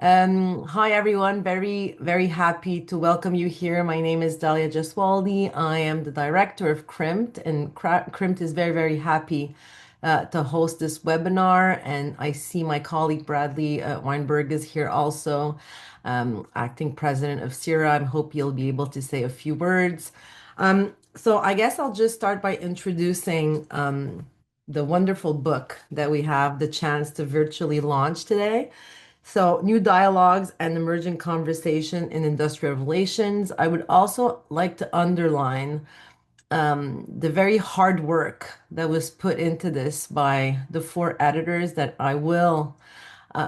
Hi, everyone. Very happy to welcome you here. My name is Dalia Jaswaldi. I am the director of CRIMT, and CRIMT is very happy to host this webinar. And I see my colleague Bradley Weinberg is here also, acting president of CIRA. I hope you'll be able to say a few words. So I guess I'll just start by introducing the wonderful book that we have the chance to virtually launch today. So, New Dialogues and Emerging Conversation in Industrial Relations. I would also like to underline the very hard work that was put into this by the four editors that I will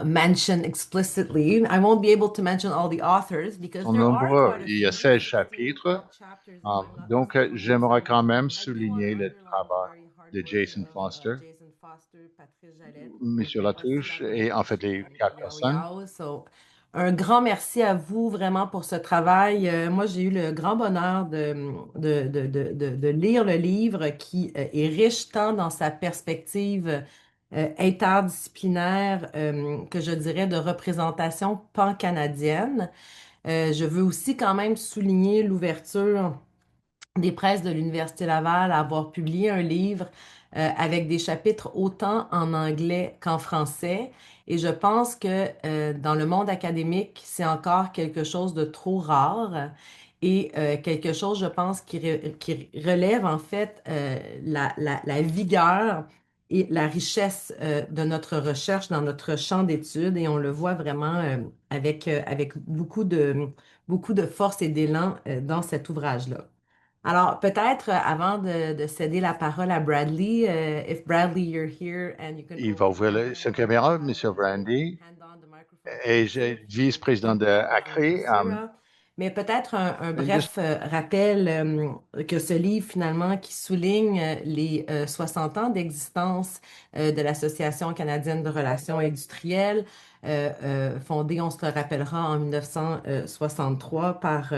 mention explicitly. I won't be able to mention all the authors because Sont there are nombreux. quite a Il y a few. 16 Just to name chapitres. out chapters that I'm not Donc, necessarily j'aimerais mentioning, quand même I do want souligner to le underline the travail very hard de work Jason of Foster, Jason Foster, Patrice Jalette, Monsieur Latouche, Sylvain et en fait Latouche les and quatre Yao personnes. Yao. So, un grand merci à vous vraiment pour ce travail. Moi, j'ai eu le grand bonheur de lire le livre qui est riche tant dans sa perspective interdisciplinaire que je dirais de représentation pan-canadienne. Je veux aussi quand même souligner l'ouverture des presses de l'Université Laval à avoir publié un livre avec des chapitres autant en anglais qu'en français. Et je pense que dans le monde académique, c'est encore quelque chose de trop rare et quelque chose, je pense, qui relève en fait la vigueur et la richesse de notre recherche dans notre champ d'études. Et on le voit vraiment avec beaucoup de force et d'élan dans cet ouvrage-là. Alors, peut-être avant de céder la parole à Bradley, if Bradley, you're here and you can Il va open ouvrir your sa camera caméra, and Monsieur just Brandy, hand on the microphone to et Joseph, vice-président qui de est président de ACRE. CIRA. Mais peut-être un Just, bref rappel que ce livre, finalement, qui souligne les 60 ans d'existence de l'Association canadienne de relations industrielles, fondée, on se le rappellera, en 1963 par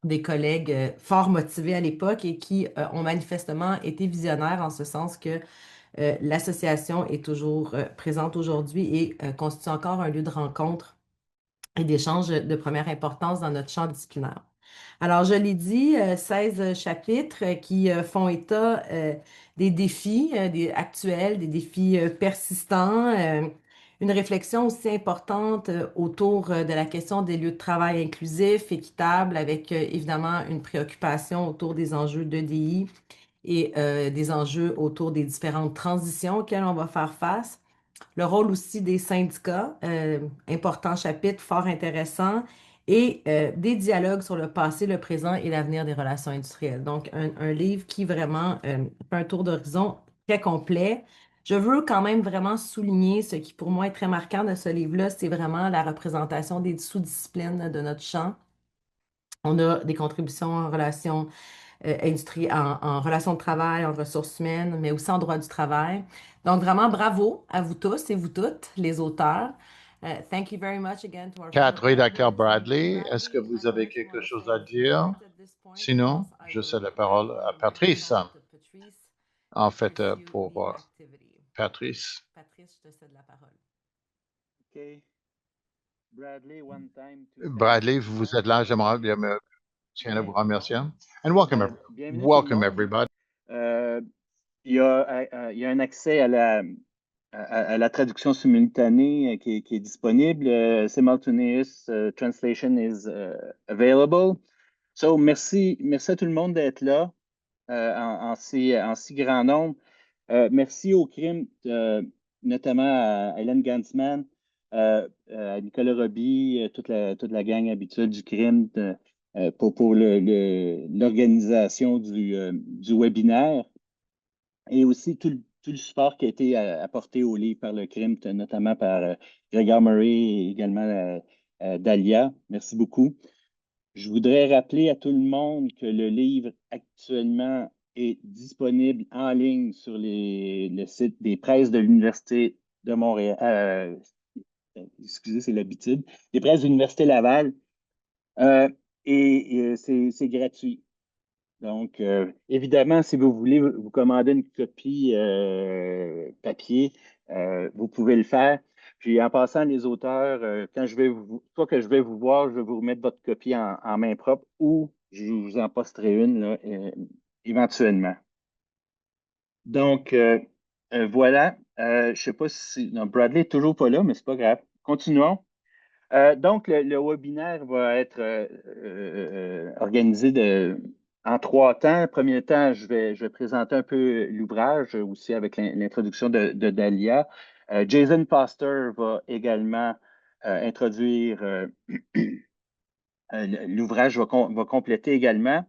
des collègues fort motivés à l'époque et qui ont manifestement été visionnaires en ce sens que l'association est toujours présente aujourd'hui et constitue encore un lieu de rencontre et d'échange de première importance dans notre champ disciplinaire. Alors, je l'ai dit, 16 chapitres qui font état des défis actuels, des défis persistants, une réflexion aussi importante autour de la question des lieux de travail inclusifs, équitables, avec évidemment une préoccupation autour des enjeux d'EDI et des enjeux autour des différentes transitions auxquelles on va faire face. Le rôle aussi des syndicats, important chapitre, fort intéressant, et des dialogues sur le passé, le présent et l'avenir des relations industrielles. Donc, un livre qui vraiment fait un tour d'horizon très complet. Je veux quand même vraiment souligner ce qui pour moi est très marquant de ce livre-là, c'est vraiment la représentation des sous-disciplines de notre champ. On a des contributions en relation industrie, en relations de travail, en ressources humaines, mais aussi en droit du travail. Donc, vraiment, bravo à vous tous et vous toutes, les auteurs. Thank you very much again to our four quatre rédacteurs editors. And Bradley, est-ce que Bradley, I vous don't know avez if you quelque want to chose say à a few dire? words at this point, or Sinon, else I je will cède la hand parole à on the Patrice. microphone to Patrice En to fait, pursue pour the activity. Patrice. Patrice, je te cède la parole. Okay. Bradley, one time to thank Bradley, vous everyone. êtes là, j'aimerais bien me tiens à Bien. vous remercier. And welcome, Bienvenue tout le welcome monde. everybody. Il y a un accès à la traduction simultanée qui est disponible. Simultaneous translation is available. So, merci à tout le monde d'être là en si grand nombre. Merci au crime, notamment à Hélène Gansman, à Nicolas Roby, toute la gang habituelle du crime pour l'organisation du webinaire et aussi tout le support qui a été apporté au livre par le crime, notamment par Gregor Murray et également Dalia. Merci beaucoup. Je voudrais rappeler à tout le monde que le livre actuellement est disponible en ligne sur le site des presses de l'Université de Montréal. Excusez, c'est l'habitude. Des presses de l'Université Laval. C'est gratuit. Donc, évidemment, si vous voulez vous commander une copie papier, vous pouvez le faire. Puis en passant, les auteurs, quand soit que je vais vous voir, je vais vous remettre votre copie en main propre ou je vous en posterai une là, éventuellement. Donc, voilà. Je ne sais pas si. Non, Bradley n'est toujours pas là, mais c'est pas grave. Continuons. Donc, le webinaire va être organisé en 3 temps. Premier temps, je vais présenter un peu l'ouvrage aussi avec l'introduction de Dahlia. Jason Foster va également introduire l'ouvrage, va compléter également.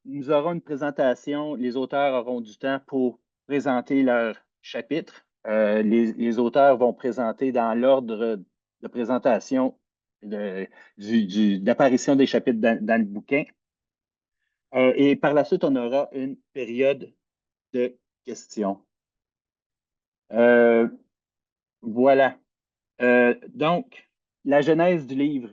Nous aurons une présentation. Les auteurs auront du temps pour présenter leur chapitre. Les auteurs vont présenter dans l'ordre de présentation d'apparition des chapitres dans le bouquin. Et par la suite, on aura une période de questions. Voilà. Donc, la genèse du livre.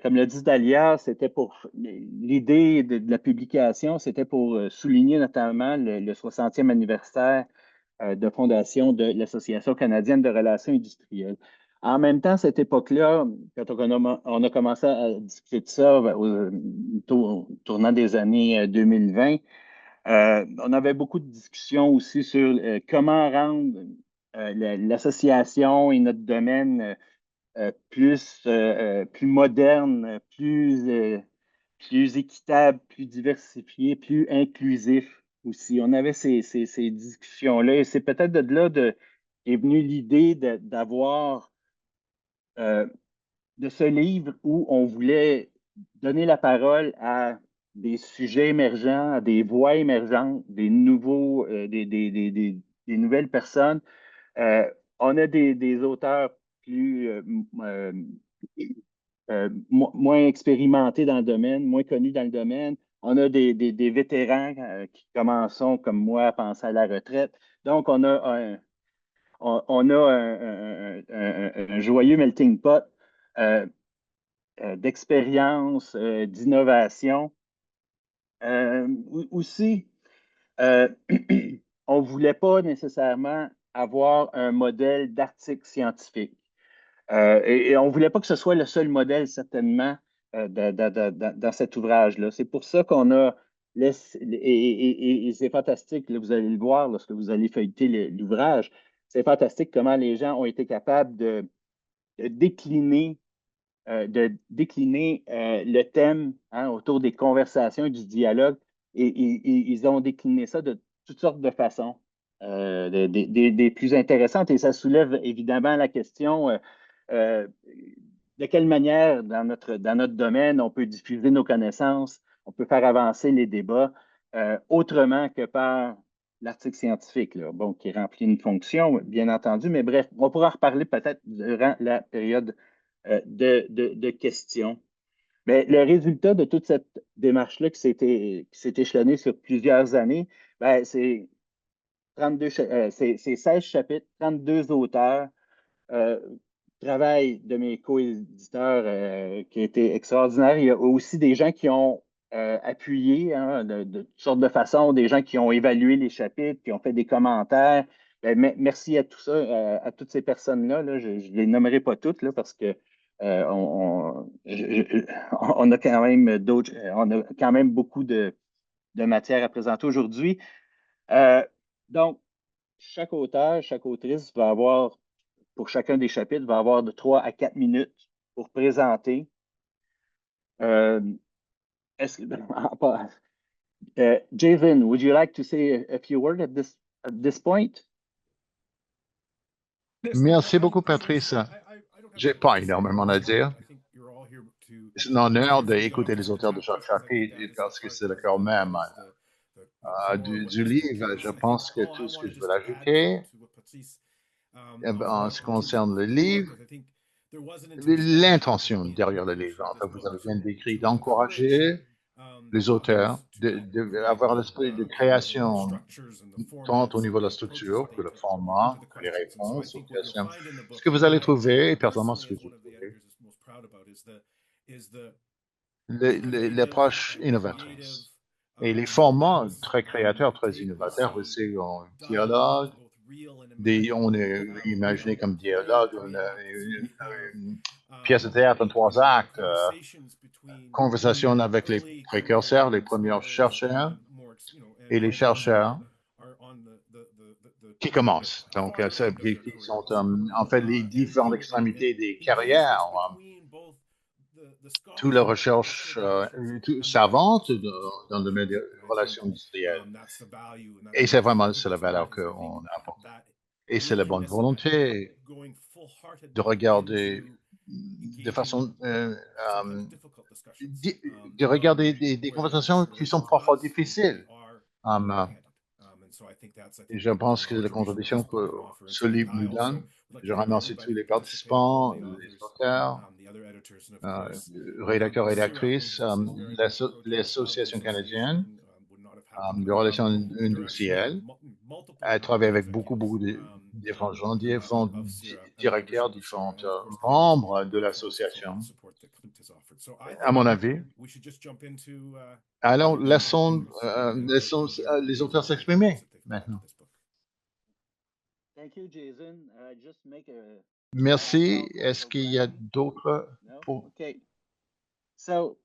Comme l'a dit Dalia, c'était pour l'idée de la publication, c'était pour souligner notamment le 60e anniversaire de fondation de l'Association canadienne de relations industrielles. En même temps, à cette époque-là, quand on a commencé à discuter de ça au tournant des années 2020, on avait beaucoup de discussions aussi sur comment rendre l'association et notre domaine plus moderne, plus équitable, plus diversifié, plus inclusif aussi. On avait ces discussions-là et c'est peut-être de là est venue l'idée d'avoir de ce livre où on voulait donner la parole à des sujets émergents, à des voix émergentes, des nouveaux, des nouvelles personnes. On a des auteurs plus moins expérimentés dans le domaine, moins connus dans le domaine. On a des vétérans qui commencent, comme moi, à penser à la retraite. Donc, on a un joyeux melting pot d'expérience, d'innovation. Aussi, on ne voulait pas nécessairement avoir un modèle d'article scientifique. Et on ne voulait pas que ce soit le seul modèle, certainement, dans cet ouvrage-là. C'est pour ça qu'on a et c'est fantastique, là, vous allez le voir lorsque vous allez feuilleter l'ouvrage. C'est fantastique comment les gens ont été capables de décliner, le thème autour des conversations et du dialogue. Et ils ont décliné ça de toutes sortes de façons, des plus intéressantes. Et ça soulève évidemment la question euh, de quelle manière, dans notre domaine, on peut diffuser nos connaissances, on peut faire avancer les débats autrement que par l'article scientifique, là, bon, qui remplit une fonction, bien entendu. Mais bref, on pourra en reparler peut-être durant la période de questions. Mais le résultat de toute cette démarche-là qui s'est échelonnée sur plusieurs années, ben, c'est 16 chapitres, 32 auteurs, euh, travail de mes co-éditeurs qui a été extraordinaire. Il y a aussi des gens qui ont appuyé de toutes sortes de façons, des gens qui ont évalué les chapitres, qui ont fait des commentaires. Ben, merci à tout ça, à toutes ces personnes-là. Là. Je ne les nommerai pas toutes là, parce que on a quand même on a quand même beaucoup de matière à présenter aujourd'hui. Donc, chaque auteur, chaque autrice va avoir pour chacun des chapitres, va avoir de 3 à 4 minutes pour présenter. Euh, Jason, would you like to say a few words at this point? Merci beaucoup, Patrice. J'ai pas énormément à dire. C'est un honneur d'écouter les auteurs de chaque chapitre parce que c'est le cœur même du livre. Je pense que tout ce que je veux ajouter en ce qui concerne le livre, l'intention derrière le livre, enfin, vous avez bien décrit d'encourager les auteurs, d'avoir l'esprit de création, tant au niveau de la structure que le format, que les réponses aux questions. Ce que vous allez trouver, et personnellement ce que j'ai trouvé, l'approche innovatrice. Et les formats très créateurs, très innovateurs aussi, en dialogue, on est imaginé comme dialogue, une pièce de théâtre en 3 actes, conversation avec les précurseurs, les premiers chercheurs et les chercheurs qui commencent. Donc, qui sont en fait les différentes extrémités des carrières. Toute la recherche savante dans le domaine des relations industrielles. Et c'est vraiment la valeur qu'on apporte. Et c'est la bonne volonté de regarder de façon de regarder des conversations qui sont parfois difficiles. Et je pense que la contribution que ce livre nous donne, je remercie tous les participants, les auteurs, rédacteurs, rédactrices, l'Association canadienne de relations industrielles. Elle travaille avec beaucoup de différents gens, différents directeurs, différents membres de l'association. À mon avis, alors laissons les auteurs s'exprimer maintenant. Merci. Est-ce qu'il y a d'autres? OK. So,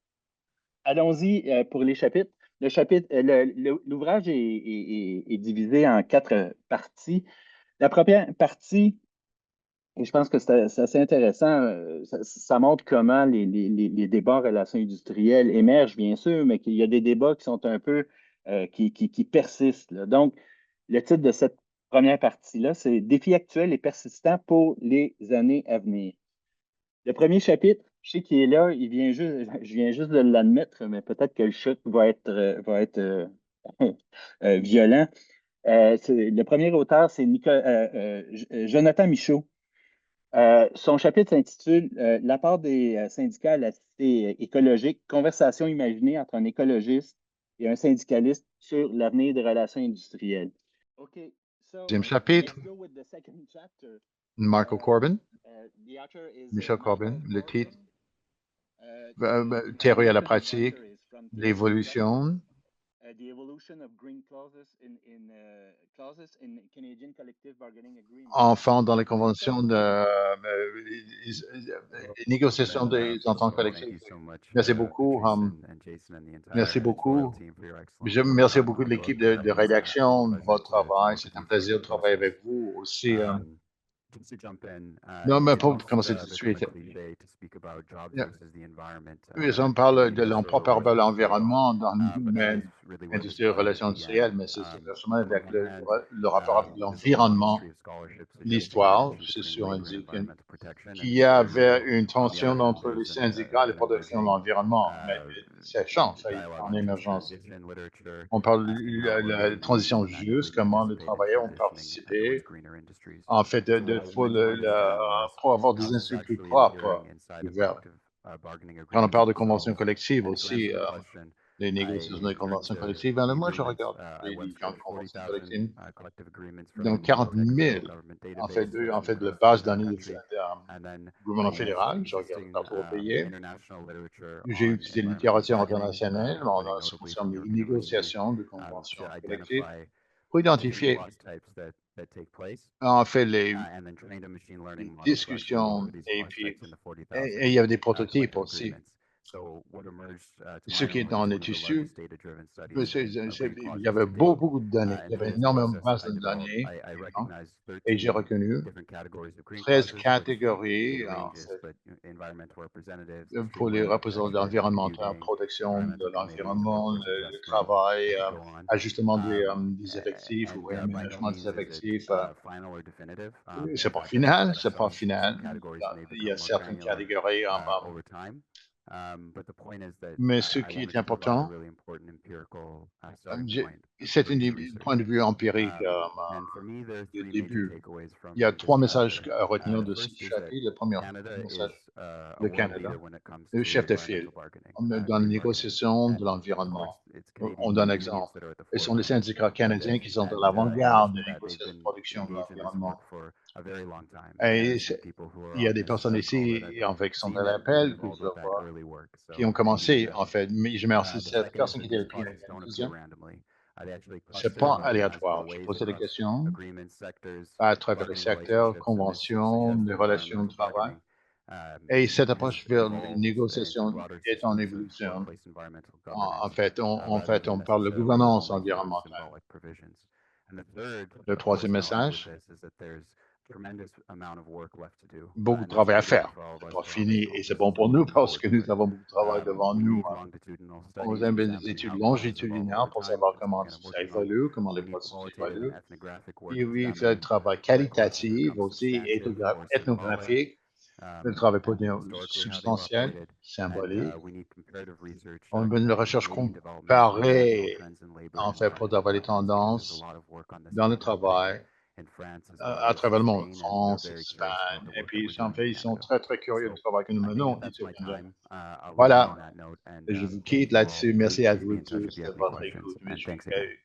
allons-y pour les chapitres. L'ouvrage est divisé en 4 parties. La première partie, et je pense que c'est assez intéressant, ça montre comment les débats en relations industrielles émergent, bien sûr, mais qu'il y a des débats qui sont un peu, qui persistent, là. Donc, le titre de cette première partie-là, c'est Défis actuels et persistants pour les années à venir. Le premier chapitre, je sais qu'il est là, je viens juste de l'admettre, mais peut-être que le chute va être violent. Le premier auteur, c'est Jonathan Michaud. Son chapitre s'intitule L'apport des syndicats à la cité écologique, conversation imaginée entre un écologiste et un syndicaliste sur l'avenir des relations industrielles. Deuxième chapitre, Marco Corbin, Michel Corbin, le titre, théorie à la pratique, l'évolution. Enfin, dans les conventions de négociations des ententes collectives. Merci beaucoup. Merci beaucoup. Merci beaucoup de l'équipe de rédaction, de votre travail. C'est un plaisir de travailler avec vous aussi. Non, mais pour commencer tout de suite. On parle de l'emploi par l'environnement dans l'industrie de relations industrielles, mais c'est justement avec le rapport avec l'environnement. L'histoire, c'est sûr, indique qu'il y avait une tension entre les syndicats et la protection de l'environnement, mais ça change, ça est en émergence. On parle de la transition juste, comment les travailleurs ont participé, en fait, pour avoir des industries plus propres, ouvertes. Quand on parle de conventions collectives aussi, les négociations de conventions collectives, alors moi, je regarde les différentes conventions collectives. Donc, 40 000, en fait, la base d'année du gouvernement fédéral, je regarde partout au pays. J'ai utilisé la littérature internationale en ce qui concerne les négociations de conventions collectives pour identifier, en fait, les discussions et puis il y avait des prototypes aussi. Ce qui est en est issu, il y avait beaucoup de données, il y avait énormément de bases de données, et j'ai reconnu 13 catégories pour les représentants environnementaux, protection de l'environnement, le travail, ajustement des effectifs ou réaménagement des effectifs. C'est pas final, c'est pas final. Il y a certaines catégories mais ce qui est important, c'est un point de vue empirique du début. Il y a 3 messages à retenir de ce chapitre. Le premier message, le Canada, le chef de file, dans les négociations de l'environnement. On donne un exemple. Ce sont les syndicats canadiens qui sont à l'avant-garde des négociations de production de l'environnement. Et il y a des personnes ici, en fait, qui sont à l'appel, qui ont commencé, en fait, mais je remercie cette personne qui était le premier. C'est pas aléatoire. Je posais des questions à travers les secteurs, conventions, les relations de travail. Et cette approche vers les négociations est en évolution. En fait, on parle de gouvernance environnementale. Le troisième message, beaucoup de travail à faire. C'est pas fini et c'est bon pour nous parce que nous avons beaucoup de travail devant nous. On a des études longitudinales pour savoir comment ça évolue, comment les processus évoluent. Puis oui, faire du travail qualitatif aussi, ethnographique, le travail pour dire substantiel, symbolique. On veut une recherche comparée, en fait, pour avoir les tendances dans le travail à travers le monde, France, Espagne. Et puis, en fait, ils sont très, très curieux du travail que nous menons ici au Canada. Voilà, je vous quitte là-dessus. Merci à vous tous de votre écoute.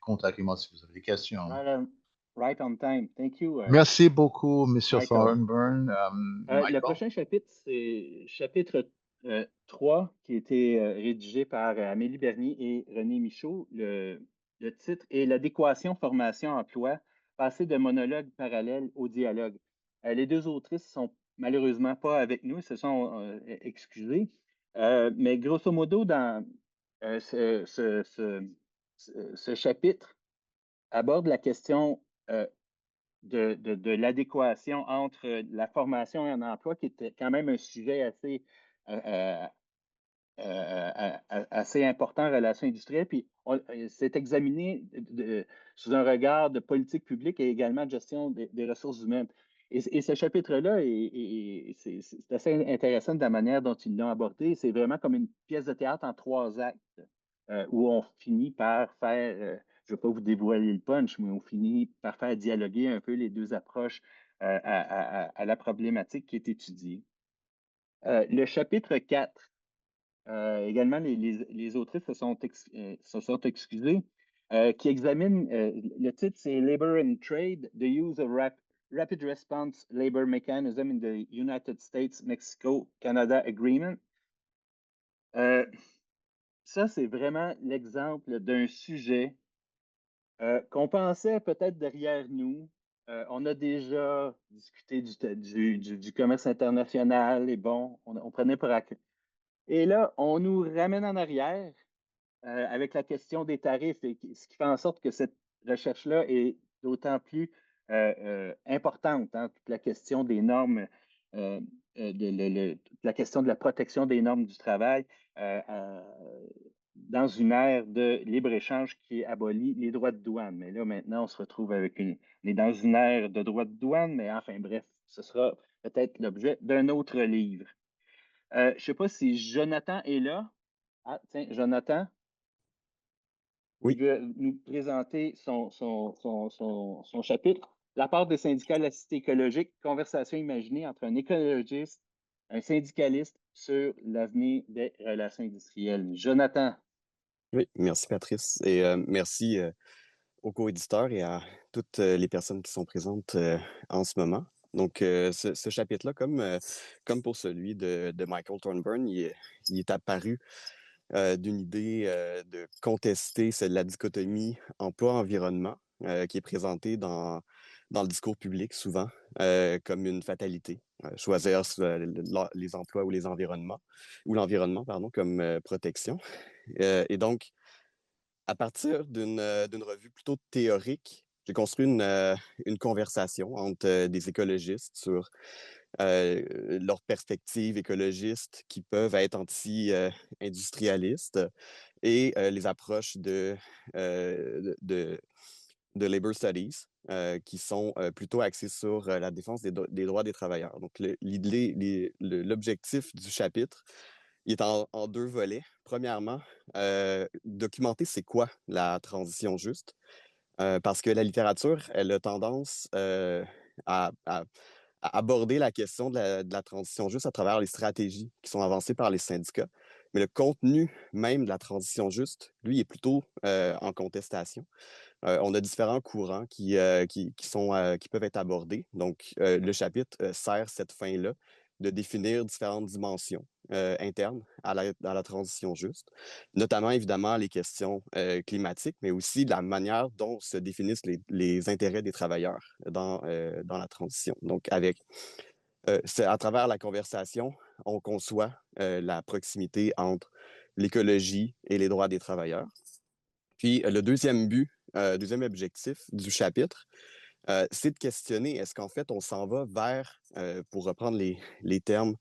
Contactez-moi si vous avez des questions. Right on time. Thank you. Merci beaucoup, M. Michael. Thornburn. Le prochain chapitre, c'est chapitre 3 qui a été rédigé par Amélie Bernier et René Michaud. Le titre est l'adéquation formation-emploi, passer de monologue parallèle au dialogue. Les deux autrices sont malheureusement pas avec nous, se sont excusées. Mais grosso modo, dans ce chapitre, aborde la question de l'adéquation entre la formation et un emploi, qui était quand même un sujet assez important en relations industrielles. Puis, c'est examiné sous un regard de politique publique et également de gestion des ressources humaines. Et ce chapitre-là, c'est assez intéressant de la manière dont ils l'ont abordé. C'est vraiment comme une pièce de théâtre en 3 actes où on finit par faire, je ne vais pas vous dévoiler le punch, mais on finit par faire dialoguer un peu les deux approches à la problématique qui est étudiée. Le chapitre 4, également, les autrices se sont excusées, qui examine, le titre, c'est Labor and Trade, the use of Rapid Response Labor Mechanism in the United States-Mexico-Canada Agreement. Ça, c'est vraiment l'exemple d'un sujet qu'on pensait peut-être derrière nous. On a déjà discuté du commerce international et bon, on prenait pour acquis. Et là, on nous ramène en arrière avec la question des tarifs, et ce qui fait en sorte que cette recherche-là est d'autant plus importante. Hein, toute la question des normes, la question de la protection des normes du travail dans une ère de libre-échange qui abolit les droits de douane. Mais là, maintenant, on se retrouve avec on est dans une ère de droits de douane, mais enfin, bref, ce sera peut-être l'objet d'un autre livre. Je ne sais pas si Jonathan est là. Ah, tiens, Jonathan. Oui. Il veut nous présenter son chapitre. La part des syndicats de la cité écologique, conversation imaginée entre un écologiste, un syndicaliste sur l'avenir des relations industrielles. Jonathan. Oui, merci Patrice. Et merci aux co-éditeurs et à toutes les personnes qui sont présentes en ce moment. Donc, ce chapitre-là, comme pour celui de Michael Thornburn, il est apparu d'une idée de contester la dichotomie emploi-environnement qui est présentée dans le discours public souvent comme une fatalité. Choisir les emplois ou l'environnement, pardon, comme protection. Et donc, à partir d'une revue plutôt théorique, j'ai construit une conversation entre des écologistes sur leurs perspectives écologistes qui peuvent être anti-industrialistes et les approches de labor studies qui sont plutôt axées sur la défense des droits des travailleurs. Donc, l'objectif du chapitre, il est en 2 volets. Premièrement, documenter c'est quoi la transition juste, parce que la littérature, elle a tendance à aborder la question de la transition juste à travers les stratégies qui sont avancées par les syndicats. Mais le contenu même de la transition juste, lui, est plutôt en contestation. On a différents courants qui peuvent être abordés. Donc, le chapitre sert cette fin-là de définir différentes dimensions internes à la transition juste, notamment évidemment les questions climatiques, mais aussi la manière dont se définissent les intérêts des travailleurs dans la transition. Donc, à travers la conversation, on conçoit la proximité entre l'écologie et les droits des travailleurs. Puis le deuxième objectif du chapitre, c'est de questionner, est-ce qu'en fait, on s'en va vers, pour reprendre les termes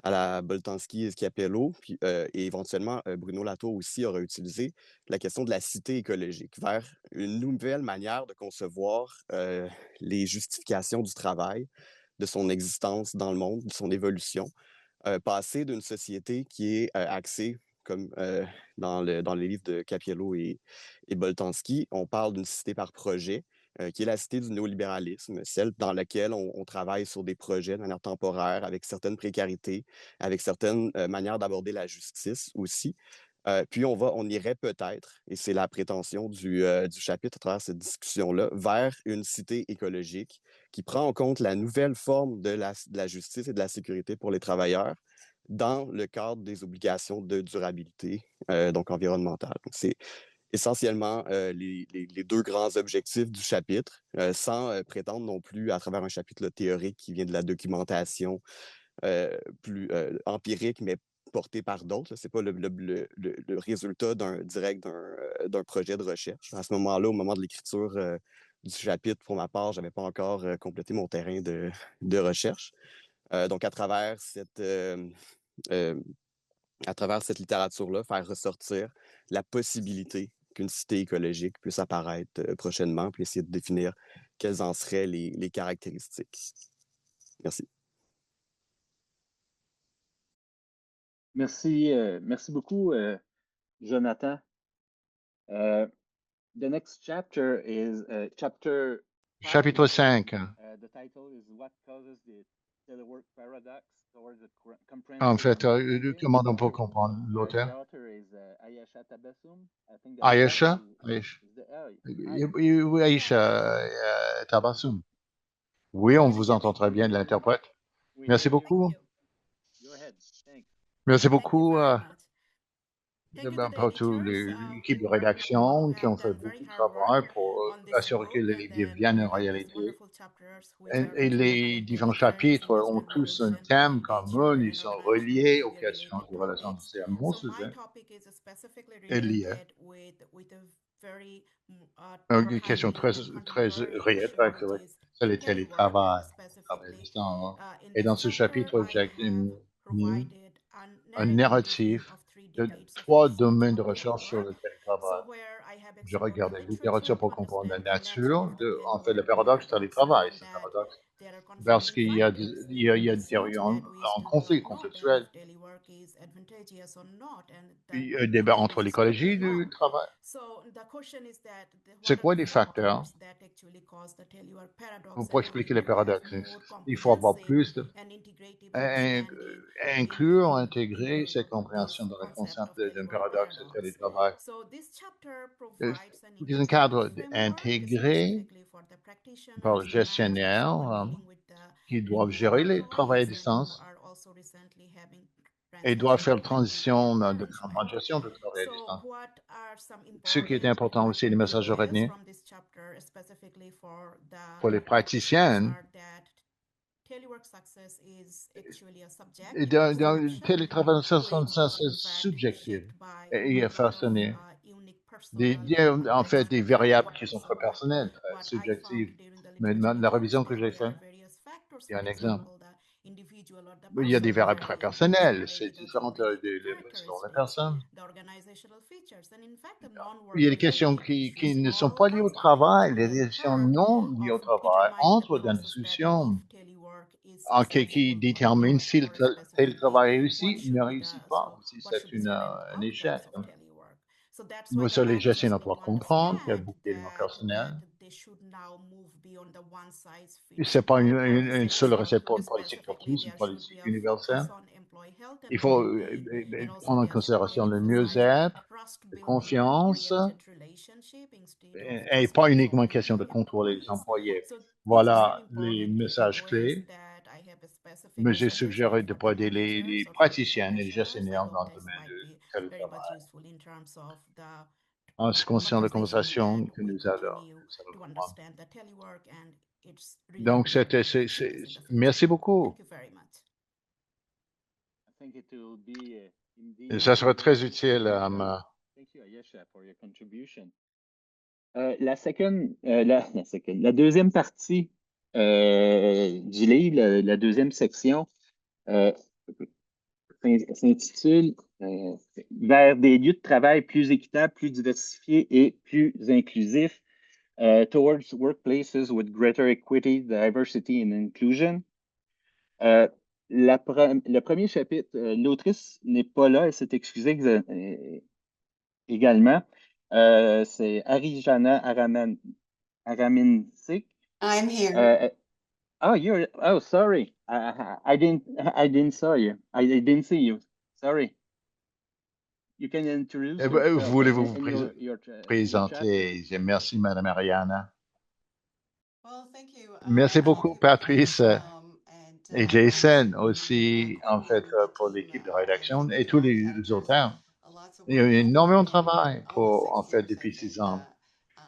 à la Boltanski et Schiapello, puis, et éventuellement Bruno Latour aussi aura utilisé la question de la cité écologique, vers une nouvelle manière de concevoir les justifications du travail, de son existence dans le monde, de son évolution, passer d'une société qui est axée, comme dans les livres de Cappiello et Boltanski, on parle d'une cité par projet, qui est la cité du néolibéralisme, celle dans laquelle on travaille sur des projets de manière temporaire, avec certaines précarités, avec certaines manières d'aborder la justice aussi. Puis on irait peut-être, et c'est la prétention du chapitre à travers cette discussion-là, vers une cité écologique qui prend en compte la nouvelle forme de la justice et de la sécurité pour les travailleurs dans le cadre des obligations de durabilité, donc environnementale. Donc, c'est essentiellement les deux grands objectifs du chapitre, sans prétendre non plus, à travers un chapitre théorique qui vient de la documentation plus empirique, mais porté par d'autres. Ce n'est pas le résultat direct d'un projet de recherche. À ce moment-là, au moment de l'écriture du chapitre, pour ma part, je n'avais pas encore complété mon terrain de recherche. Donc, à travers cette littérature-là, faire ressortir la possibilité qu'une cité écologique puisse apparaître prochainement, puis essayer de définir quelles en seraient les caractéristiques. Merci. Merci beaucoup, Jonathan. The next chapter is chapter 5. Chapitre 5. The title is What Causes the Telework Paradox Towards the En Comprehensive fait, Understanding. comment on peut comprendre The l'auteur? author is Ayesha Tabassum. I think that Aïcha? Oui, Aïcha Tabassum. Oui, on vous entend très bien de l'interprète. Merci beaucoup. Go ahead. Thanks. Merci beaucoup pour toute l'équipe de rédaction qui ont fait beaucoup de travail pour assurer que les livres deviennent une réalité. Et les différents chapitres ont tous un thème commun, ils sont reliés aux questions de relations. C'est un bon sujet. Et lié. Une question très réelle, c'est le télétravail. Et dans ce chapitre, j'ai mis un narratif de 3 domaines de recherche sur le télétravail. Je regardais la littérature pour comprendre la nature. En fait, le paradoxe du télétravail, c'est un paradoxe parce qu'il y a des théories en conflit, conflictuel. Il y a un débat entre l'écologie du travail. C'est quoi les facteurs pour expliquer les paradoxes? Il faut avoir plus de... inclure, intégrer cette compréhension de la concept d'un paradoxe de télétravail. C'est un cadre intégré par le gestionnaire qui doivent gérer le travail à distance et doivent faire la transition de gestion de travail à distance. Ce qui est important aussi, les messages à retenir pour les praticiennes. Le télétravail, c'est subjectif et façonné. En fait, des variables qui sont très personnelles, très subjectives. Mais dans la révision que j'ai faite, il y a un exemple. Il y a des variables très personnelles, c'est différent selon la personne. Il y a des questions qui ne sont pas liées au travail, les questions non liées au travail entrent dans la discussion qui détermine si le télétravail réussit ou ne réussit pas, si c'est un échec. Nous, sur les gestionnaires doivent comprendre qu'il y a beaucoup d'éléments personnels. Ce n'est pas une seule recette pour une politique pour tous, une politique universelle. Il faut prendre en considération le mieux-être, la confiance, et pas uniquement une question de contrôler les employés. Voilà les messages clés. mais j'ai suggéré de aider les praticiens et les gestionnaires dans le domaine du télétravail. En ce qui concerne la conversation que nous allons prendre. Donc, merci beaucoup. Et ça sera très utile à ma... Thank you, Ayesha, for your contribution. La deuxième partie du livre, la deuxième section, s'intitule Vers des lieux de travail plus équitables, plus diversifiés et plus inclusifs, Towards Workplaces with Greater Equity, Diversity and Inclusion. Le premier chapitre, l'autrice n'est pas là, elle s'est excusée également. C'est Arijana Araminsik. I'm here. Sorry. I didn't saw you. I didn't see you. Sorry. You can introduce yourself. Voulez-vous vous présenter? Merci, Madame Ariana. Well, thank you. Merci beaucoup, Patrice et Jason aussi, en fait, pour l'équipe de rédaction et tous les auteurs. Il y a eu énormément de travail en fait, depuis 6 ans.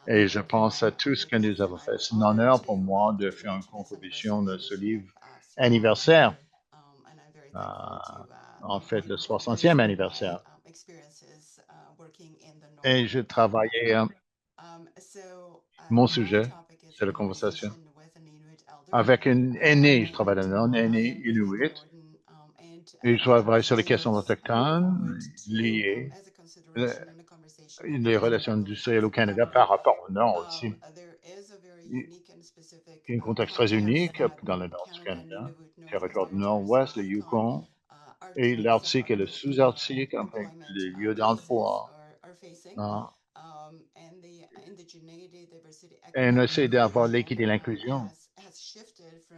Et je pense à tout ce que nous avons fait. C'est un honneur pour moi de faire une contribution de ce livre anniversaire. En fait, le 60e anniversaire. Et je travaillais, mon sujet, c'est la conversation, avec une aînée, je travaille dans un aîné Inuit, et je travaille sur les questions autochtones liées les relations industrielles au Canada par rapport au Nord aussi. Il y a un contexte très unique dans le Nord du Canada, le territoire du Nord-Ouest, le Yukon, et l'Arctique et le sous-Arctique, enfin, les lieux d'emploi. Et on essaie d'avoir l'équité et l'inclusion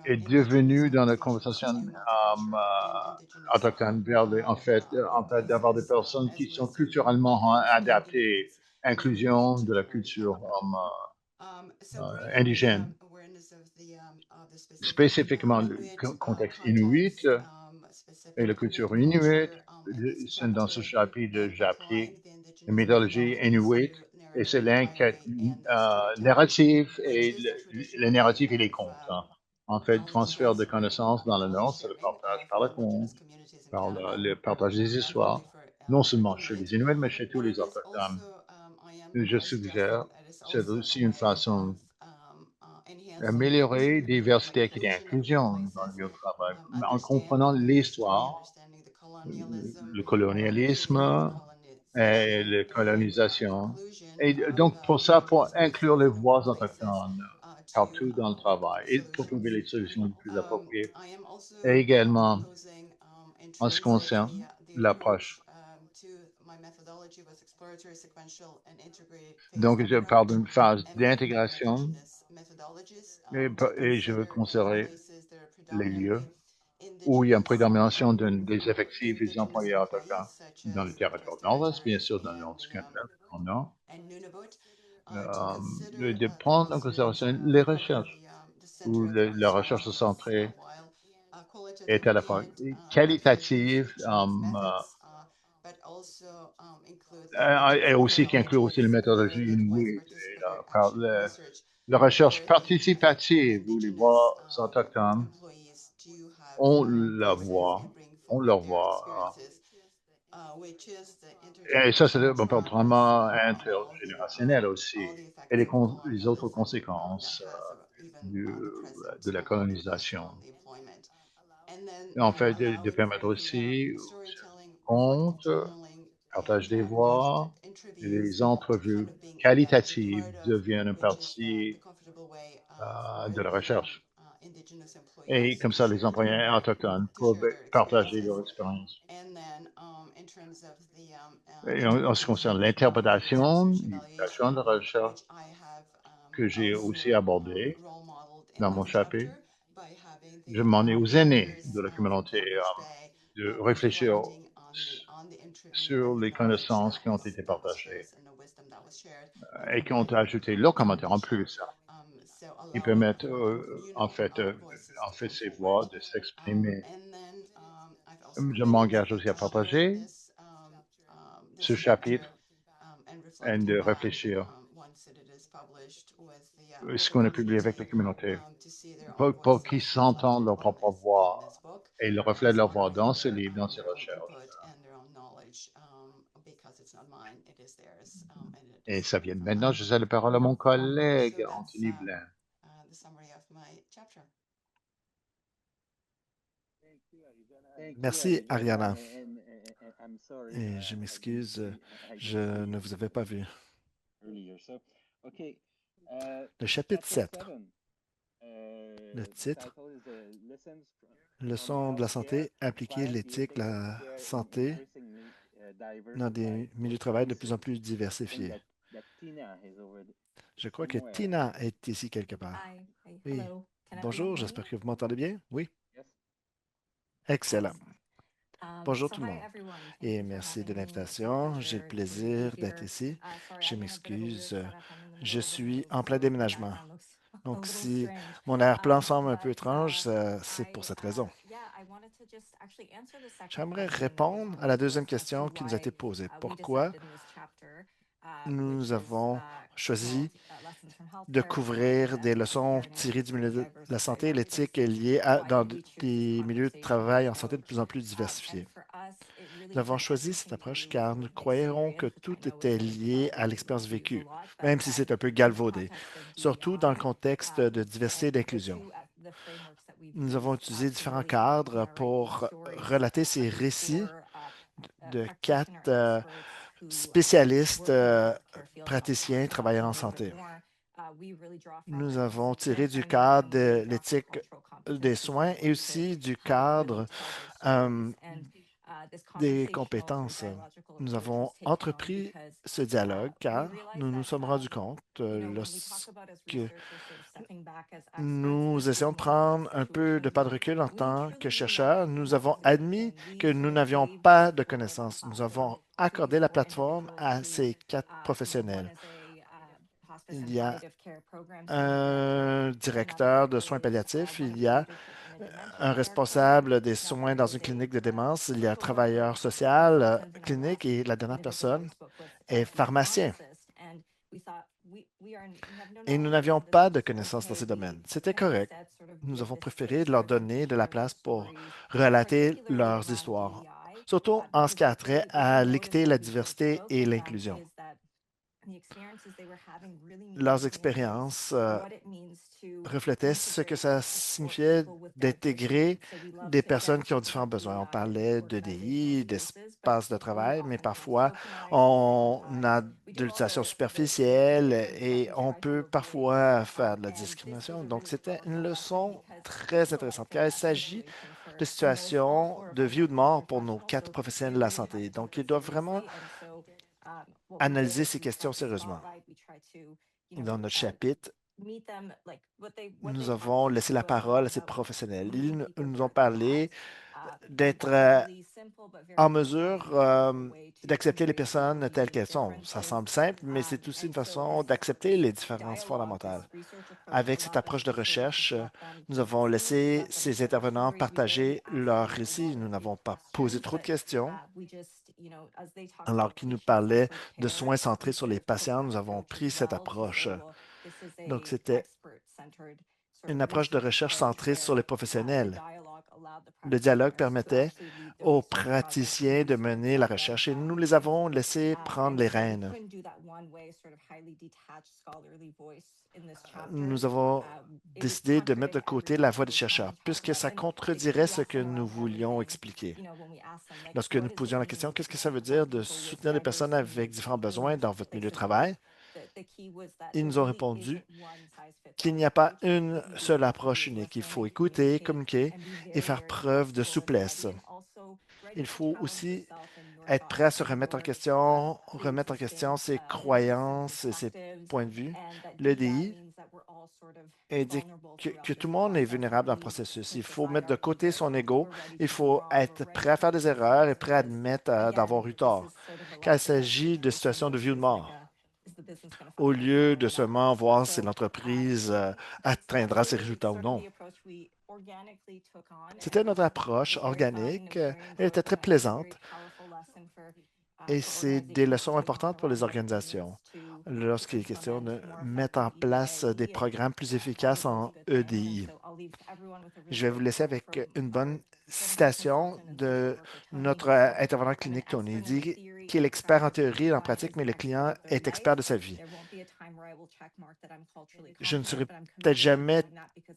est devenu dans la conversation autochtone vers en fait d'avoir des personnes qui sont culturellement adaptées, inclusion de la culture indigène. Spécifiquement le contexte inuit et la culture inuit, dans ce chapitre, j'ai appris la méthodologie inuit et c'est narratif et le narratif et les contes. En fait, le transfert de connaissances dans le Nord, c'est le partage par le conte, par le partage des histoires, non seulement chez les Inuits, mais chez tous les autochtones. Je suggère, c'est aussi une façon d'améliorer diversité, équité et inclusion dans le lieu de travail, en comprenant l'histoire, le colonialisme et la colonisation. Et donc, pour ça, pour inclure les voix autochtones partout dans le travail et pour trouver les solutions les plus appropriées. Et également, en ce qui concerne l'approche. Donc, je parle d'une phase d'intégration et je veux conserver les lieux où il y a une prédomination des effectifs des employés autochtones dans le territoire nord-ouest, bien sûr, dans le nord du Canada, au nord. De prendre en considération les recherches, où la recherche centrée est à la fois qualitative et aussi qui inclut aussi les méthodologies inuit, la recherche participative où les voix autochtones ont leur voix. Et ça, c'est un comportement intergénérationnel aussi. Et les autres conséquences de la colonisation. En fait, de permettre aussi compte, partage des voix, les entrevues qualitatives deviennent une partie de la recherche. Et comme ça, les employés autochtones peuvent partager leur expérience. Et en ce qui concerne l'interprétation, l'utilisation de recherche que j'ai aussi abordé dans mon chapitre, je m'en ai aux aînés de la communauté de réfléchir sur les connaissances qui ont été partagées et qui ont ajouté leurs commentaires en plus. Ils permettent en fait ces voix de s'exprimer. Je m'engage aussi à partager ce chapitre et de réfléchir ce qu'on a publié avec la communauté pour qu'ils s'entendent leur propre voix et le reflet de leur voix dans ce livre, dans ces recherches. Et ça vient de maintenant, je cède la parole à mon collègue Anthony Blain. Merci, Ariana. Et je m'excuse, je ne vous avais pas vu. Le chapitre 7. Le titre, Leçons de la santé, appliquer l'éthique, la santé dans des milieux de travail de plus en plus diversifiés. Je crois que Tina est ici quelque part. Oui. Bonjour, j'espère que vous m'entendez bien. Oui. Excellent. Bonjour tout le monde et merci de l'invitation. J'ai le plaisir d'être ici. Je m'excuse, je suis en plein déménagement. Donc, si mon arrière-plan semble un peu étrange, c'est pour cette raison. J'aimerais répondre à la deuxième question qui nous a été posée. Pourquoi nous avons choisi de couvrir des leçons tirées du milieu de la santé et l'éthique liées dans des milieux de travail en santé de plus en plus diversifiés. Nous avons choisi cette approche car nous croyons que tout était lié à l'expérience vécue, même si c'est un peu galvaudé, surtout dans le contexte de diversité et d'inclusion. Nous avons utilisé différents cadres pour relater ces récits de 4 spécialistes praticiens travaillant en santé. Nous avons tiré du cadre de l'éthique des soins et aussi du cadre des compétences. Nous avons entrepris ce dialogue car nous nous sommes rendus compte lorsque nous essayons de prendre un peu de pas de recul en tant que chercheurs, nous avons admis que nous n'avions pas de connaissances. Nous avons accordé la plateforme à ces 4 professionnels. Il y a un directeur de soins palliatifs, il y a un responsable des soins dans une clinique de démence, il y a un travailleur social clinique et la dernière personne est pharmacien. Et nous n'avions pas de connaissances dans ces domaines. C'était correct. Nous avons préféré leur donner de la place pour relater leurs histoires, surtout en ce qui a trait à l'équité, la diversité et l'inclusion. Leurs expériences reflétaient ce que ça signifiait d'intégrer des personnes qui ont différents besoins. On parlait d'EDI, d'espace de travail, mais parfois on a de l'utilisation superficielle et on peut parfois faire de la discrimination. Donc, c'était une leçon très intéressante car il s'agit de situations de vie ou de mort pour nos 4 professionnels de la santé. Donc, ils doivent vraiment analyser ces questions sérieusement. Dans notre chapitre, nous avons laissé la parole à ces professionnels. Ils nous ont parlé d'être en mesure d'accepter les personnes telles qu'elles sont. Ça semble simple, mais c'est aussi une façon d'accepter les différences fondamentales. Avec cette approche de recherche, nous avons laissé ces intervenants partager leurs récits. Nous n'avons pas posé trop de questions. Alors qu'ils nous parlaient de soins centrés sur les patients, nous avons pris cette approche. Donc, c'était une approche de recherche centrée sur les professionnels. Le dialogue permettait aux praticiens de mener la recherche et nous les avons laissés prendre les rênes. Nous avons décidé de mettre de côté la voix des chercheurs, puisque ça contredirait ce que nous voulions expliquer. Lorsque nous posions la question, qu'est-ce que ça veut dire de soutenir les personnes avec différents besoins dans votre milieu de travail? Ils nous ont répondu qu'il n'y a pas une seule approche unique. Il faut écouter, communiquer et faire preuve de souplesse. Il faut aussi être prêt à se remettre en question ses croyances et ses points de vue. L'EDI indique que tout le monde est vulnérable dans le processus. Il faut mettre de côté son ego. Il faut être prêt à faire des erreurs et prêt à admettre d'avoir eu tort. Quand il s'agit de situations de vie ou de mort, au lieu de seulement voir si l'entreprise atteindra ses résultats ou non. C'était notre approche organique. Elle était très plaisante et c'est des leçons importantes pour les organisations lorsqu'il est question de mettre en place des programmes plus efficaces en EDI. Je vais vous laisser avec une bonne citation de notre intervenant clinique, Tony. Il dit qu'il est expert en théorie et en pratique, mais le client est expert de sa vie. Je ne serai peut-être jamais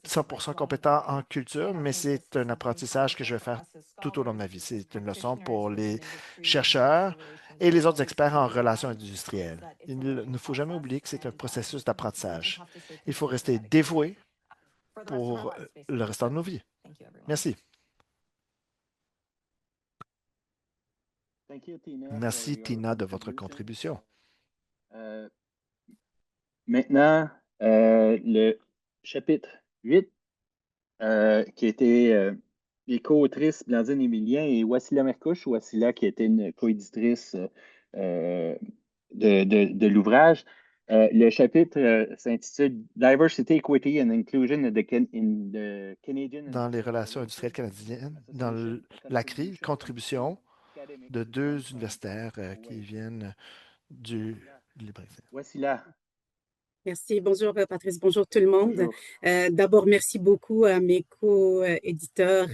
100% compétent en culture, mais c'est un apprentissage que je vais faire tout au long de ma vie. C'est une leçon pour les chercheurs et les autres experts en relations industrielles. Il ne faut jamais oublier que c'est un processus d'apprentissage. Il faut rester dévoué pour le restant de nos vies. Merci. Merci, Tina, de votre contribution. Maintenant, le chapitre 8, qui a été les co-autrices Blandine Emilien et Wassila Mercouche. Wassila, qui était une co-éditrice de l'ouvrage. Le chapitre s'intitule Diversity, Equity and Inclusion in the Canadian. Dans les relations industrielles canadiennes, dans la CRI, contribution de deux universitaires qui viennent du Libre. Wassila. Merci. Bonjour, Patrice. Bonjour tout le monde. Bonjour. D'abord, merci beaucoup à mes co-éditeurs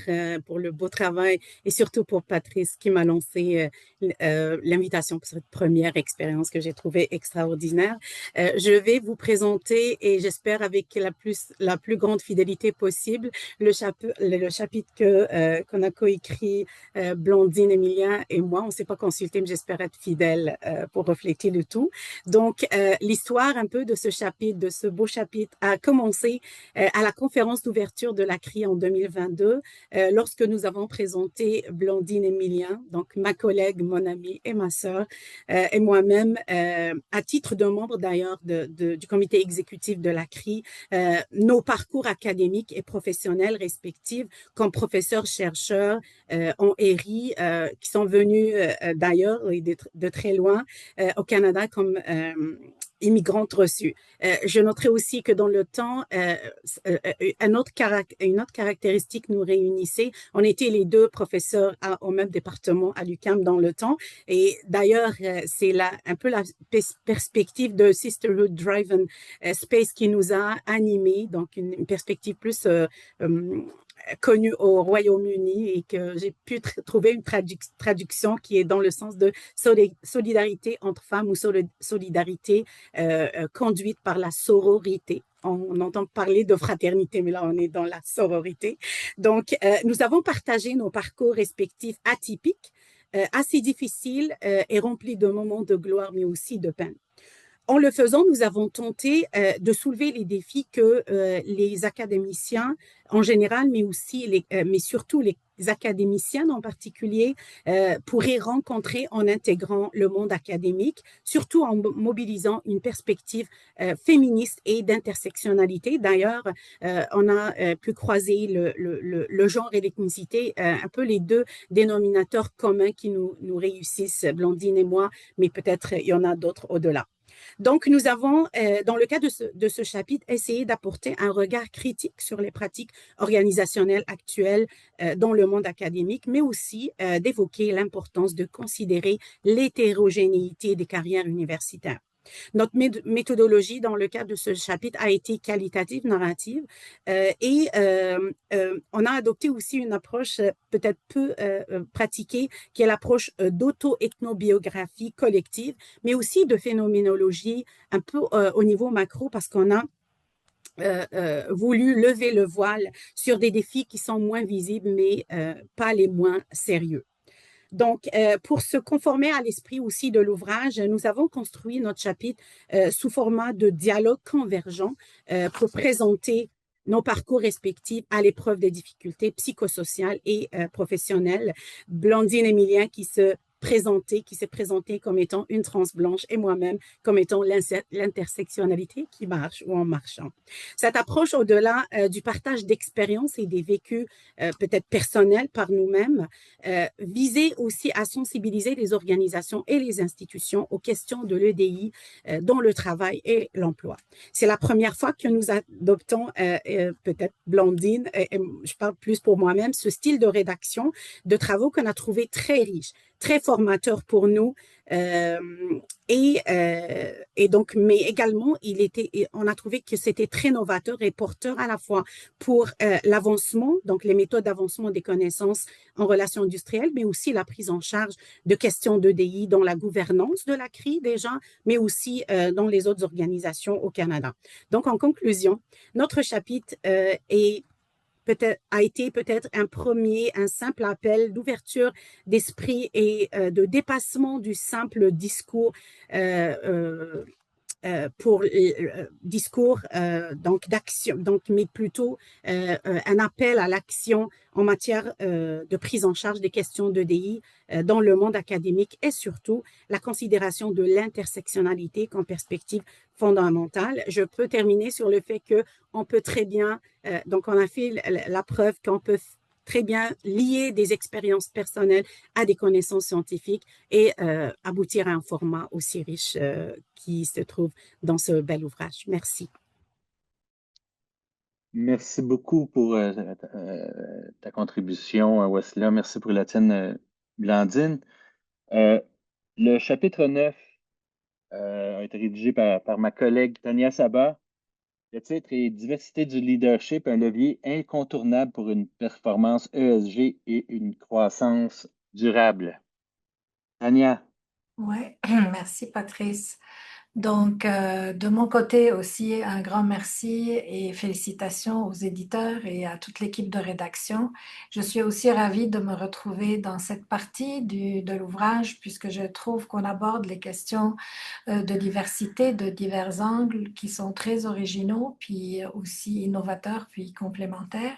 pour le beau travail et surtout pour Patrice qui m'a lancé l'invitation pour cette première expérience que j'ai trouvée extraordinaire. Je vais vous présenter, et j'espère avec la plus grande fidélité possible, le chapitre qu'on a coécrit Blandine, Emilien et moi. On ne s'est pas consulté, mais j'espère être fidèle pour refléter le tout. Donc, l'histoire un peu de ce beau chapitre a commencé à la conférence d'ouverture de la CRI en 2022, lorsque nous avons présenté Blandine Emilien, donc ma collègue, mon amie et ma sœur, et moi-même, à titre de membre d'ailleurs du comité exécutif de la CRI, nos parcours académiques et professionnels respectifs comme professeurs-chercheurs en ERI, qui sont venus d'ailleurs de très loin au Canada comme immigrantes reçues. Je noterai aussi que dans le temps, une autre caractéristique nous réunissait. On était les deux professeurs au même département à l'UQAM dans le temps. Et d'ailleurs, c'est un peu la perspective de Sisterhood Driven Space qui nous a animés, donc une perspective plus connue au Royaume-Uni et que j'ai pu trouver une traduction qui est dans le sens de solidarité entre femmes ou solidarité conduite par la sororité. On entend parler de fraternité, mais là, on est dans la sororité. Donc, nous avons partagé nos parcours respectifs atypiques, assez difficiles et remplis de moments de gloire, mais aussi de peine. En le faisant, nous avons tenté de soulever les défis que les académiciens en général, mais surtout les académiciennes en particulier, pourraient rencontrer en intégrant le monde académique, surtout en mobilisant une perspective féministe et d'intersectionnalité. D'ailleurs, on a pu croiser le genre et l'ethnicité, un peu les deux dénominateurs communs qui nous réussissent, Blandine et moi, mais peut-être il y en a d'autres au-delà. Donc, nous avons, dans le cadre de ce chapitre, essayé d'apporter un regard critique sur les pratiques organisationnelles actuelles dans le monde académique, mais aussi d'évoquer l'importance de considérer l'hétérogénéité des carrières universitaires. Notre méthodologie dans le cadre de ce chapitre a été qualitative, narrative, et on a adopté aussi une approche peut-être peu pratiquée, qui est l'approche d'auto-ethnobiographie collective, mais aussi de phénoménologie un peu au niveau macro, parce qu'on a voulu lever le voile sur des défis qui sont moins visibles, mais pas les moins sérieux. Donc, pour se conformer à l'esprit aussi de l'ouvrage, nous avons construit notre chapitre sous format de dialogue convergent pour présenter nos parcours respectifs à l'épreuve des difficultés psychosociales et professionnelles. Blandine Emilien qui se qui s'est présenté comme étant une trans blanche et moi-même comme étant l'intersectionnalité qui marche ou en marchant. Cette approche au-delà du partage d'expériences et des vécus peut-être personnels par nous-mêmes visait aussi à sensibiliser les organisations et les institutions aux questions de l'EDI dont le travail et l'emploi. C'est la première fois que nous adoptons, peut-être Blandine, et je parle plus pour moi-même, ce style de rédaction de travaux qu'on a trouvé très riche, très formateur pour nous. Et donc, mais également, on a trouvé que c'était très novateur et porteur à la fois pour l'avancement, donc les méthodes d'avancement des connaissances en relations industrielles, mais aussi la prise en charge de questions d'EDI dans la gouvernance de la CRI déjà, mais aussi dans les autres organisations au Canada. Donc, en conclusion, notre chapitre a été peut-être un simple appel d'ouverture d'esprit et de dépassement du simple discours pour discours donc d'action, mais plutôt un appel à l'action en matière de prise en charge des questions d'EDI dans le monde académique et surtout la considération de l'intersectionnalité comme perspective fondamentale. Je peux terminer sur le fait qu'on peut très bien, donc on a fait la preuve qu'on peut très bien lier des expériences personnelles à des connaissances scientifiques et aboutir à un format aussi riche qui se trouve dans ce bel ouvrage. Merci. Merci beaucoup pour ta contribution, Wasila. Merci pour la tienne, Blandine. Le chapitre 9 a été rédigé par ma collègue Tania Sabat. Le titre est Diversité du leadership, un levier incontournable pour une performance ESG et une croissance durable. Tania. Oui, merci Patrice. Donc, de mon côté aussi, un grand merci et félicitations aux éditeurs et à toute l'équipe de rédaction. Je suis aussi ravie de me retrouver dans cette partie de l'ouvrage puisque je trouve qu'on aborde les questions de diversité de divers angles qui sont très originaux, puis aussi innovateurs, puis complémentaires.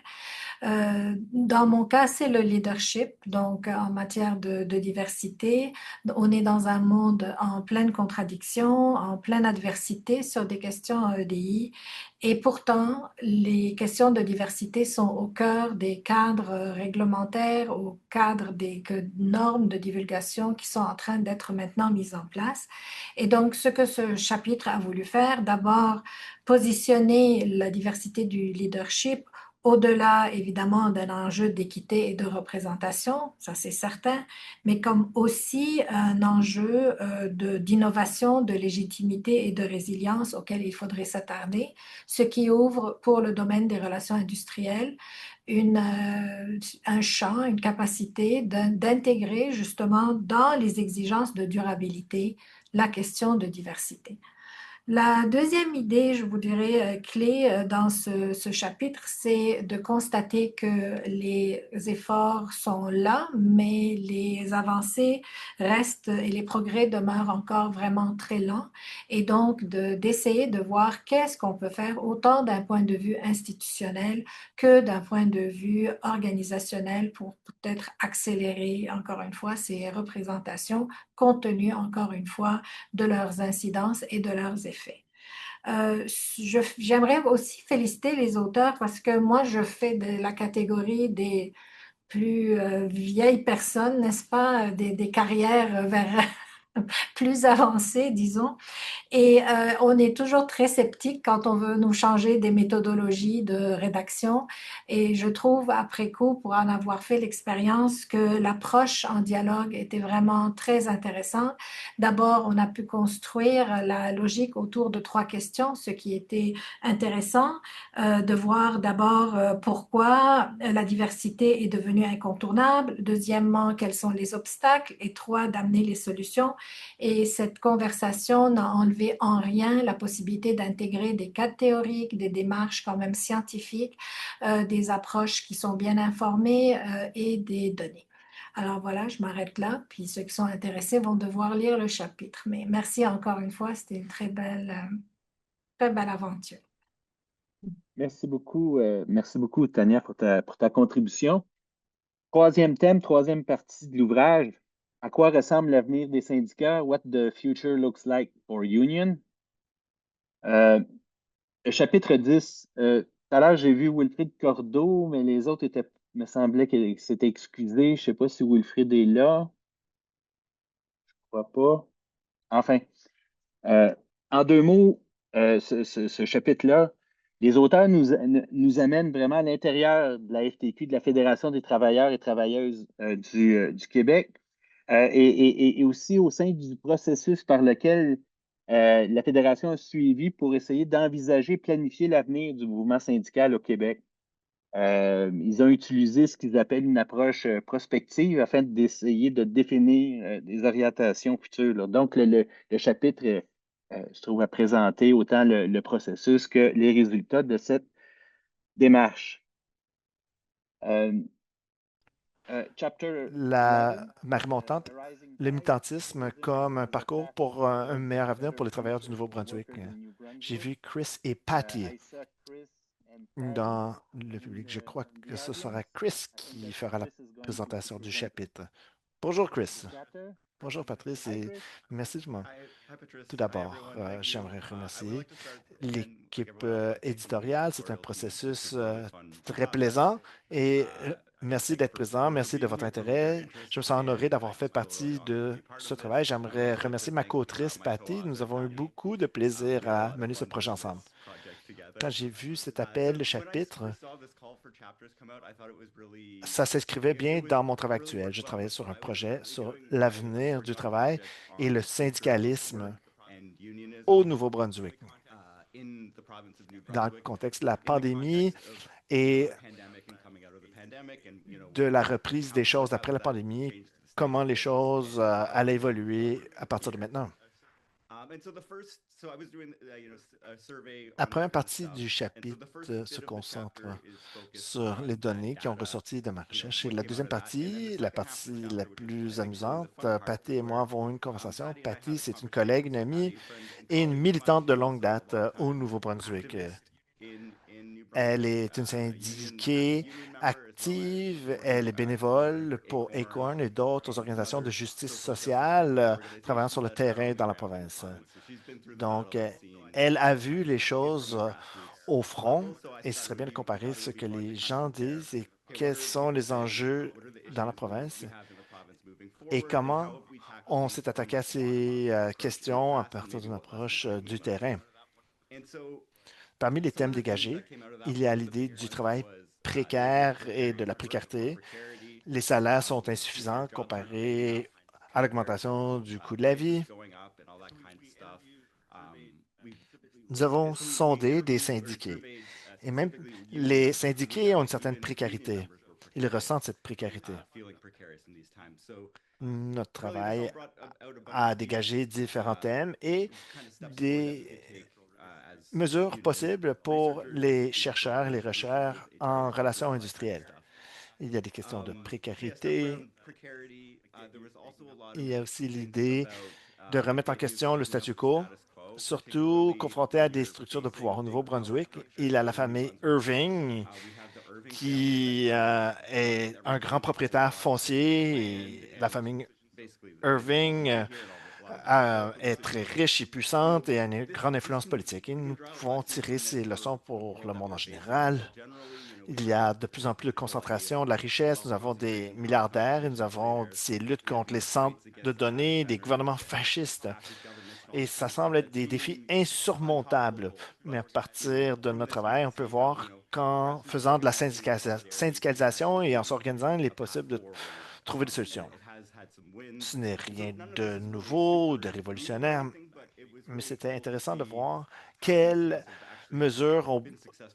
Dans mon cas, c'est le leadership. Donc, en matière de diversité, on est dans un monde en pleine contradiction, en pleine adversité sur des questions EDI. Et pourtant, les questions de diversité sont au cœur des cadres réglementaires, au cadre des normes de divulgation qui sont en train d'être maintenant mises en place. Et donc, ce que ce chapitre a voulu faire, d'abord, positionner la diversité du leadership au-delà, évidemment, d'un enjeu d'équité et de représentation, ça c'est certain, mais comme aussi un enjeu d'innovation, de légitimité et de résilience auquel il faudrait s'attarder, ce qui ouvre pour le domaine des relations industrielles un champ, une capacité d'intégrer justement dans les exigences de durabilité la question de diversité. La deuxième idée, je vous dirais, clé dans ce chapitre, c'est de constater que les efforts sont là, mais les avancées restent et les progrès demeurent encore vraiment très lents. Et donc, d'essayer de voir qu'est-ce qu'on peut faire autant d'un point de vue institutionnel que d'un point de vue organisationnel pour peut-être accélérer, encore une fois, ces représentations compte tenu, encore une fois, de leurs incidences et de leurs effets. J'aimerais aussi féliciter les auteurs parce que moi, je fais de la catégorie des plus vieilles personnes, n'est-ce pas, des carrières vers plus avancées, disons. Et on est toujours très sceptique quand on veut nous changer des méthodologies de rédaction. Et je trouve, après coup, pour en avoir fait l'expérience, que l'approche en dialogue était vraiment très intéressante. D'abord, on a pu construire la logique autour de 3 questions, ce qui était intéressant, de voir d'abord pourquoi la diversité est devenue incontournable. Deuxièmement, quels sont les obstacles. Et 3, d'amener les solutions. Et cette conversation n'a enlevé en rien la possibilité d'intégrer des cadres théoriques, des démarches quand même scientifiques, des approches qui sont bien informées et des données. Alors voilà, je m'arrête là, puis ceux qui sont intéressés vont devoir lire le chapitre. Mais merci encore une fois, c'était une très belle aventure. Merci beaucoup, Tania, pour ta contribution. Troisième thème, troisième partie de l'ouvrage, À quoi ressemble l'avenir des syndicats? What the future looks like for union? Le chapitre 10, tout à l'heure, j'ai vu Wilfrid Cordeau, mais les autres me semblait que c'était excusé. Je ne sais pas si Wilfrid est là. Je ne crois pas. Enfin, en 2 mots, ce chapitre-là, les auteurs nous amènent vraiment à l'intérieur de la FTQ, de la Fédération des travailleurs et travailleuses du Québec, et aussi au sein du processus par lequel la Fédération a suivi pour essayer d'envisager, planifier l'avenir du mouvement syndical au Québec. Ils ont utilisé ce qu'ils appellent une approche prospective afin d'essayer de définir des orientations futures, là. Donc, le chapitre se trouve à présenter autant le processus que les résultats de cette démarche. La marée montante, le militantisme comme un parcours pour un meilleur avenir pour les travailleurs du Nouveau-Brunswick. J'ai vu Chris et Patty dans le public. Je crois que ce sera Chris qui fera la présentation du chapitre. Bonjour Chris. Bonjour Patrice et merci tout le monde. Tout d'abord, j'aimerais remercier l'équipe éditoriale. C'est un processus très plaisant et merci d'être présent. Merci de votre intérêt. Je me sens honoré d'avoir fait partie de ce travail. J'aimerais remercier ma co-autrice, Patty. Nous avons eu beaucoup de plaisir à mener ce projet ensemble. Quand j'ai vu cet appel, le chapitre, ça s'inscrivait bien dans mon travail actuel. Je travaillais sur un projet sur l'avenir du travail et le syndicalisme au Nouveau-Brunswick. Dans le contexte de la pandémie et de la reprise des choses après la pandémie, comment les choses allaient évoluer à partir de maintenant. La première partie du chapitre se concentre sur les données qui ont ressorti de ma recherche. Et la deuxième partie, la partie la plus amusante, Patty et moi avons eu une conversation. Patty, c'est une collègue, une amie et une militante de longue date au Nouveau-Brunswick. Elle est une syndiquée active, elle est bénévole pour Acorn et d'autres organisations de justice sociale travaillant sur le terrain dans la province. Donc, elle a vu les choses au front et ce serait bien de comparer ce que les gens disent et quels sont les enjeux dans la province et comment on s'est attaqué à ces questions à partir d'une approche du terrain. Parmi les thèmes dégagés, il y a l'idée du travail précaire et de la précarité. Les salaires sont insuffisants comparés à l'augmentation du coût de la vie. Nous avons sondé des syndiqués et même les syndiqués ont une certaine précarité. Ils ressentent cette précarité. Notre travail a dégagé différents thèmes et des mesures possibles pour les chercheurs et les recherches en relations industrielles. Il y a des questions de précarité. Il y a aussi l'idée de remettre en question le statu quo, surtout confronté à des structures de pouvoir. Au Nouveau-Brunswick, il y a la famille Irving, qui est un grand propriétaire foncier. Et la famille Irving est très riche et puissante et a une grande influence politique. Et nous pouvons tirer ces leçons pour le monde en général. Il y a de plus en plus de concentration de la richesse. Nous avons des milliardaires et nous avons ces luttes contre les centres de données, des gouvernements fascistes. Et ça semble être des défis insurmontables. Mais à partir de notre travail, on peut voir qu'en faisant de la syndicalisation et en s'organisant, il est possible de trouver des solutions. Ce n'est rien de nouveau, de révolutionnaire, mais c'était intéressant de voir quelles mesures ont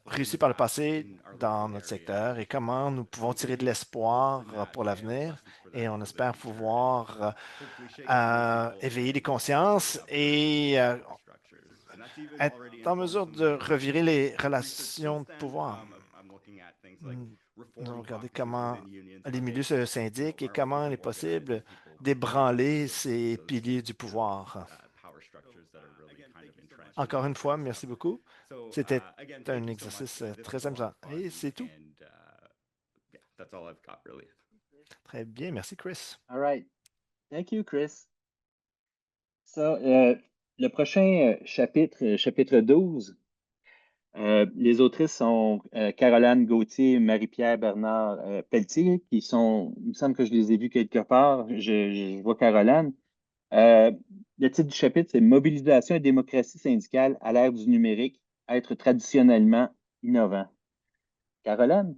réussi par le passé dans notre secteur et comment nous pouvons tirer de l'espoir pour l'avenir. Et on espère pouvoir éveiller les consciences et être en mesure de revirer les relations de pouvoir. Nous allons regarder comment les milieux se syndiquent et comment il est possible d'ébranler ces piliers du pouvoir. Encore une fois, merci beaucoup. C'était un exercice très amusant. Et c'est tout. That's all I've got, really. Très bien. Merci, Chris. All right. Thank you, Chris. Le prochain chapitre, chapitre 12, les autrices sont Caroline Gauthier, Marie-Pierre Bernard Pelletier, qui sont, il me semble que je les ai vus quelque part. Je vois Caroline. Le titre du chapitre, c'est Mobilisation et démocratie syndicale à l'ère du numérique, être traditionnellement innovant. Caroline?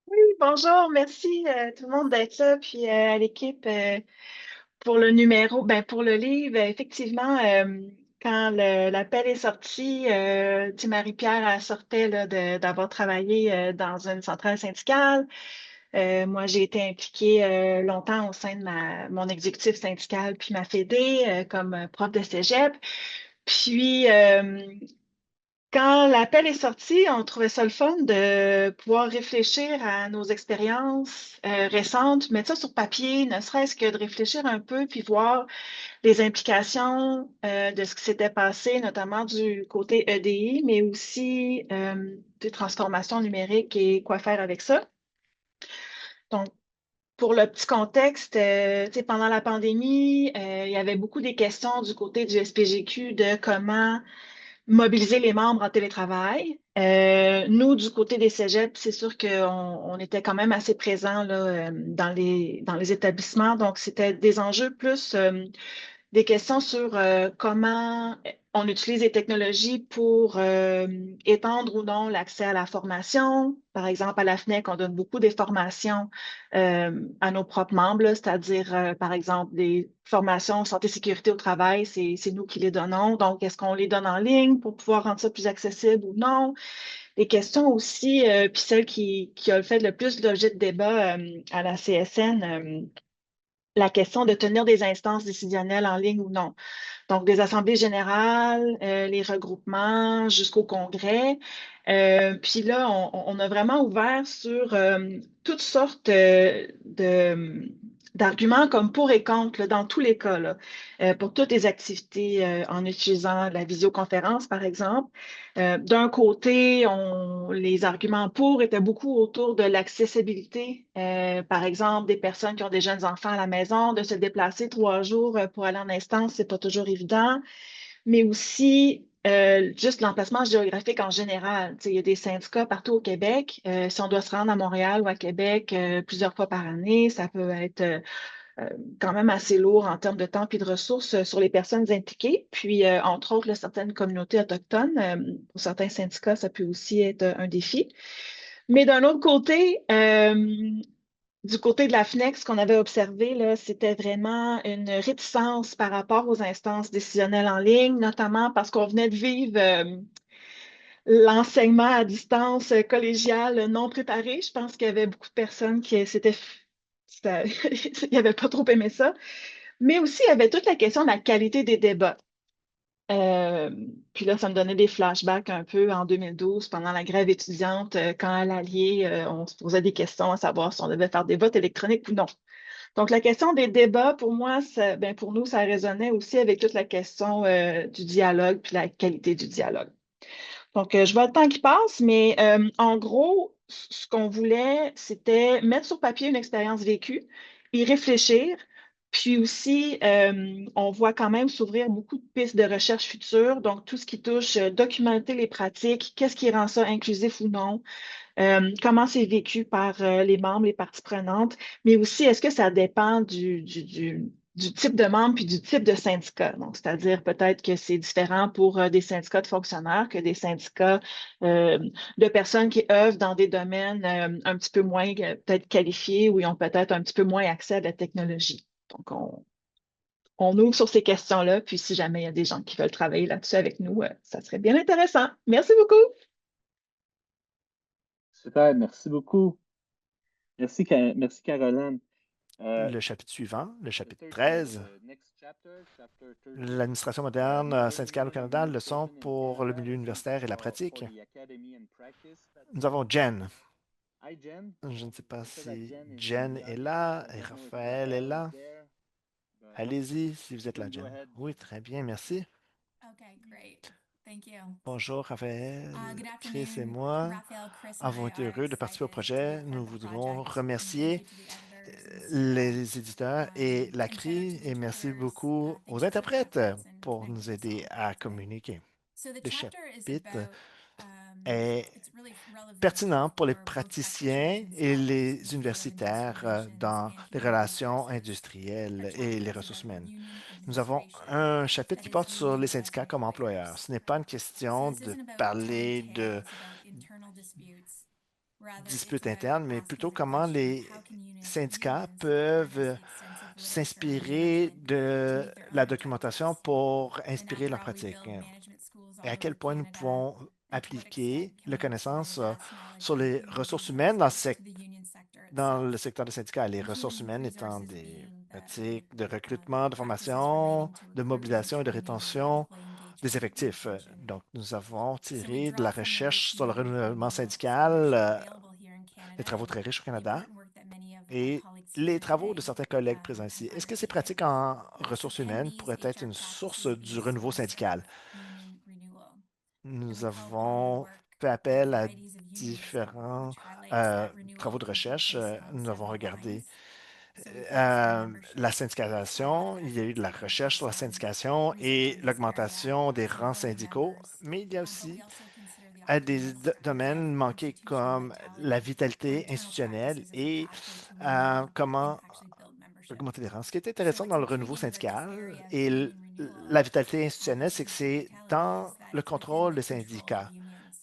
Oui, bonjour, merci tout le monde d'être là, puis à l'équipe pour le numéro, ben pour le livre, effectivement, quand l'appel est sorti, tu sais, Marie-Pierre elle sortait là, d'avoir travaillé dans une centrale syndicale. Moi, j'ai été impliquée longtemps au sein de mon exécutif syndical, puis ma fédé comme prof de cégep. Puis, quand l'appel est sorti, on trouvait ça le fun de pouvoir réfléchir à nos expériences récentes, mettre ça sur papier, ne serait-ce que de réfléchir un peu, puis voir les implications de ce qui s'était passé, notamment du côté EDI, mais aussi des transformations numériques et quoi faire avec ça. Donc, pour le petit contexte, tu sais, pendant la pandémie, il y avait beaucoup des questions du côté du SPGQ de comment mobiliser les membres en télétravail. Nous, du côté des cégeps, c'est sûr qu'on était quand même assez présents là, dans les établissements. Donc, c'était des enjeux plus des questions sur comment on utilise les technologies pour étendre ou non l'accès à la formation. Par exemple, à la FNEC, on donne beaucoup des formations à nos propres membres, c'est-à-dire, par exemple, des formations santé-sécurité au travail, c'est nous qui les donnons. Donc, est-ce qu'on les donne en ligne pour pouvoir rendre ça plus accessible ou non? Les questions aussi, puis celle qui a fait le plus l'objet de débat à la CSN, la question de tenir des instances décisionnelles en ligne ou non. Donc, des assemblées générales, les regroupements jusqu'au congrès. Puis là, on a vraiment ouvert sur toutes sortes d'arguments comme pour et contre là, dans tous les cas, là, pour toutes les activités en utilisant la visioconférence, par exemple. D'un côté, les arguments pour étaient beaucoup autour de l'accessibilité. Par exemple, des personnes qui ont des jeunes enfants à la maison, de se déplacer 3 jours pour aller en instance, c'est pas toujours évident. Mais aussi, juste l'emplacement géographique en général. Tu sais, il y a des syndicats partout au Québec. Si on doit se rendre à Montréal ou à Québec plusieurs fois par année, ça peut être quand même assez lourd en termes de temps et de ressources sur les personnes impliquées. Puis, entre autres, là, certaines communautés autochtones, pour certains syndicats, ça peut aussi être un défi. Mais d'un autre côté, du côté de la FNEC, ce qu'on avait observé, là, c'était vraiment une réticence par rapport aux instances décisionnelles en ligne, notamment parce qu'on venait de vivre l'enseignement à distance collégial non préparé. Je pense qu'il y avait beaucoup de personnes qui ils n'avaient pas trop aimé ça. Mais aussi, il y avait toute la question de la qualité des débats. Euh, Puis là, ça me donnait des flashbacks un peu en 2012, pendant la grève étudiante, quand à l'Allier, on se posait des questions à savoir si on devait faire des votes électroniques ou non. Donc, la question des débats, pour moi, ben, pour nous, ça résonnait aussi avec toute la question du dialogue puis la qualité du dialogue. Donc, je vois le temps qui passe, mais en gros, ce qu'on voulait, c'était mettre sur papier une expérience vécue, y réfléchir, puis aussi, on voit quand même s'ouvrir beaucoup de pistes de recherche futures, donc tout ce qui touche documenter les pratiques, qu'est-ce qui rend ça inclusif ou non, comment c'est vécu par les membres, les parties prenantes, mais aussi est-ce que ça dépend du type de membre puis du type de syndicat. Donc, c'est-à-dire peut-être que c'est différent pour des syndicats de fonctionnaires que des syndicats de personnes qui œuvrent dans des domaines un petit peu moins peut-être qualifiés ou ils ont peut-être un petit peu moins accès à la technologie. Donc, on ouvre sur ces questions-là, puis si jamais il y a des gens qui veulent travailler là-dessus avec nous, ça serait bien intéressant. Merci beaucoup. Super, merci beaucoup. Merci Caroline. Le chapitre suivant, le chapitre 13, l'administration moderne syndicale au Canada, leçon pour le milieu universitaire et la pratique. Nous avons Jen. Je ne sais pas si Jen est là et Raphaël est là. Allez-y si vous êtes là, Jen. Oui, très bien, merci. Bonjour, Raphaël, Chris et moi avons été heureux de participer au projet. Nous voudrons remercier les éditeurs et l'ACRI, et merci beaucoup aux interprètes pour nous aider à communiquer. Le chapitre est pertinent pour les praticiens et les universitaires dans les relations industrielles et les ressources humaines. Nous avons un chapitre qui porte sur les syndicats comme employeurs. Ce n'est pas une question de parler de disputes internes, mais plutôt comment les syndicats peuvent s'inspirer de la documentation pour inspirer leur pratique et à quel point nous pouvons appliquer la connaissance sur les ressources humaines dans le secteur des syndicats. Les ressources humaines étant des pratiques de recrutement, de formation, de mobilisation et de rétention des effectifs. Donc, nous avons tiré de la recherche sur le renouvellement syndical, des travaux très riches au Canada et les travaux de certains collègues présents ici. Est-ce que ces pratiques en ressources humaines pourraient être une source du renouveau syndical? Nous avons fait appel à différents travaux de recherche. Nous avons regardé la syndicalisation, il y a eu de la recherche sur la syndication et l'augmentation des rangs syndicaux, mais il y a aussi des domaines manqués comme la vitalité institutionnelle et comment augmenter les rangs. Ce qui est intéressant dans le renouveau syndical et la vitalité institutionnelle, c'est que c'est dans le contrôle des syndicats.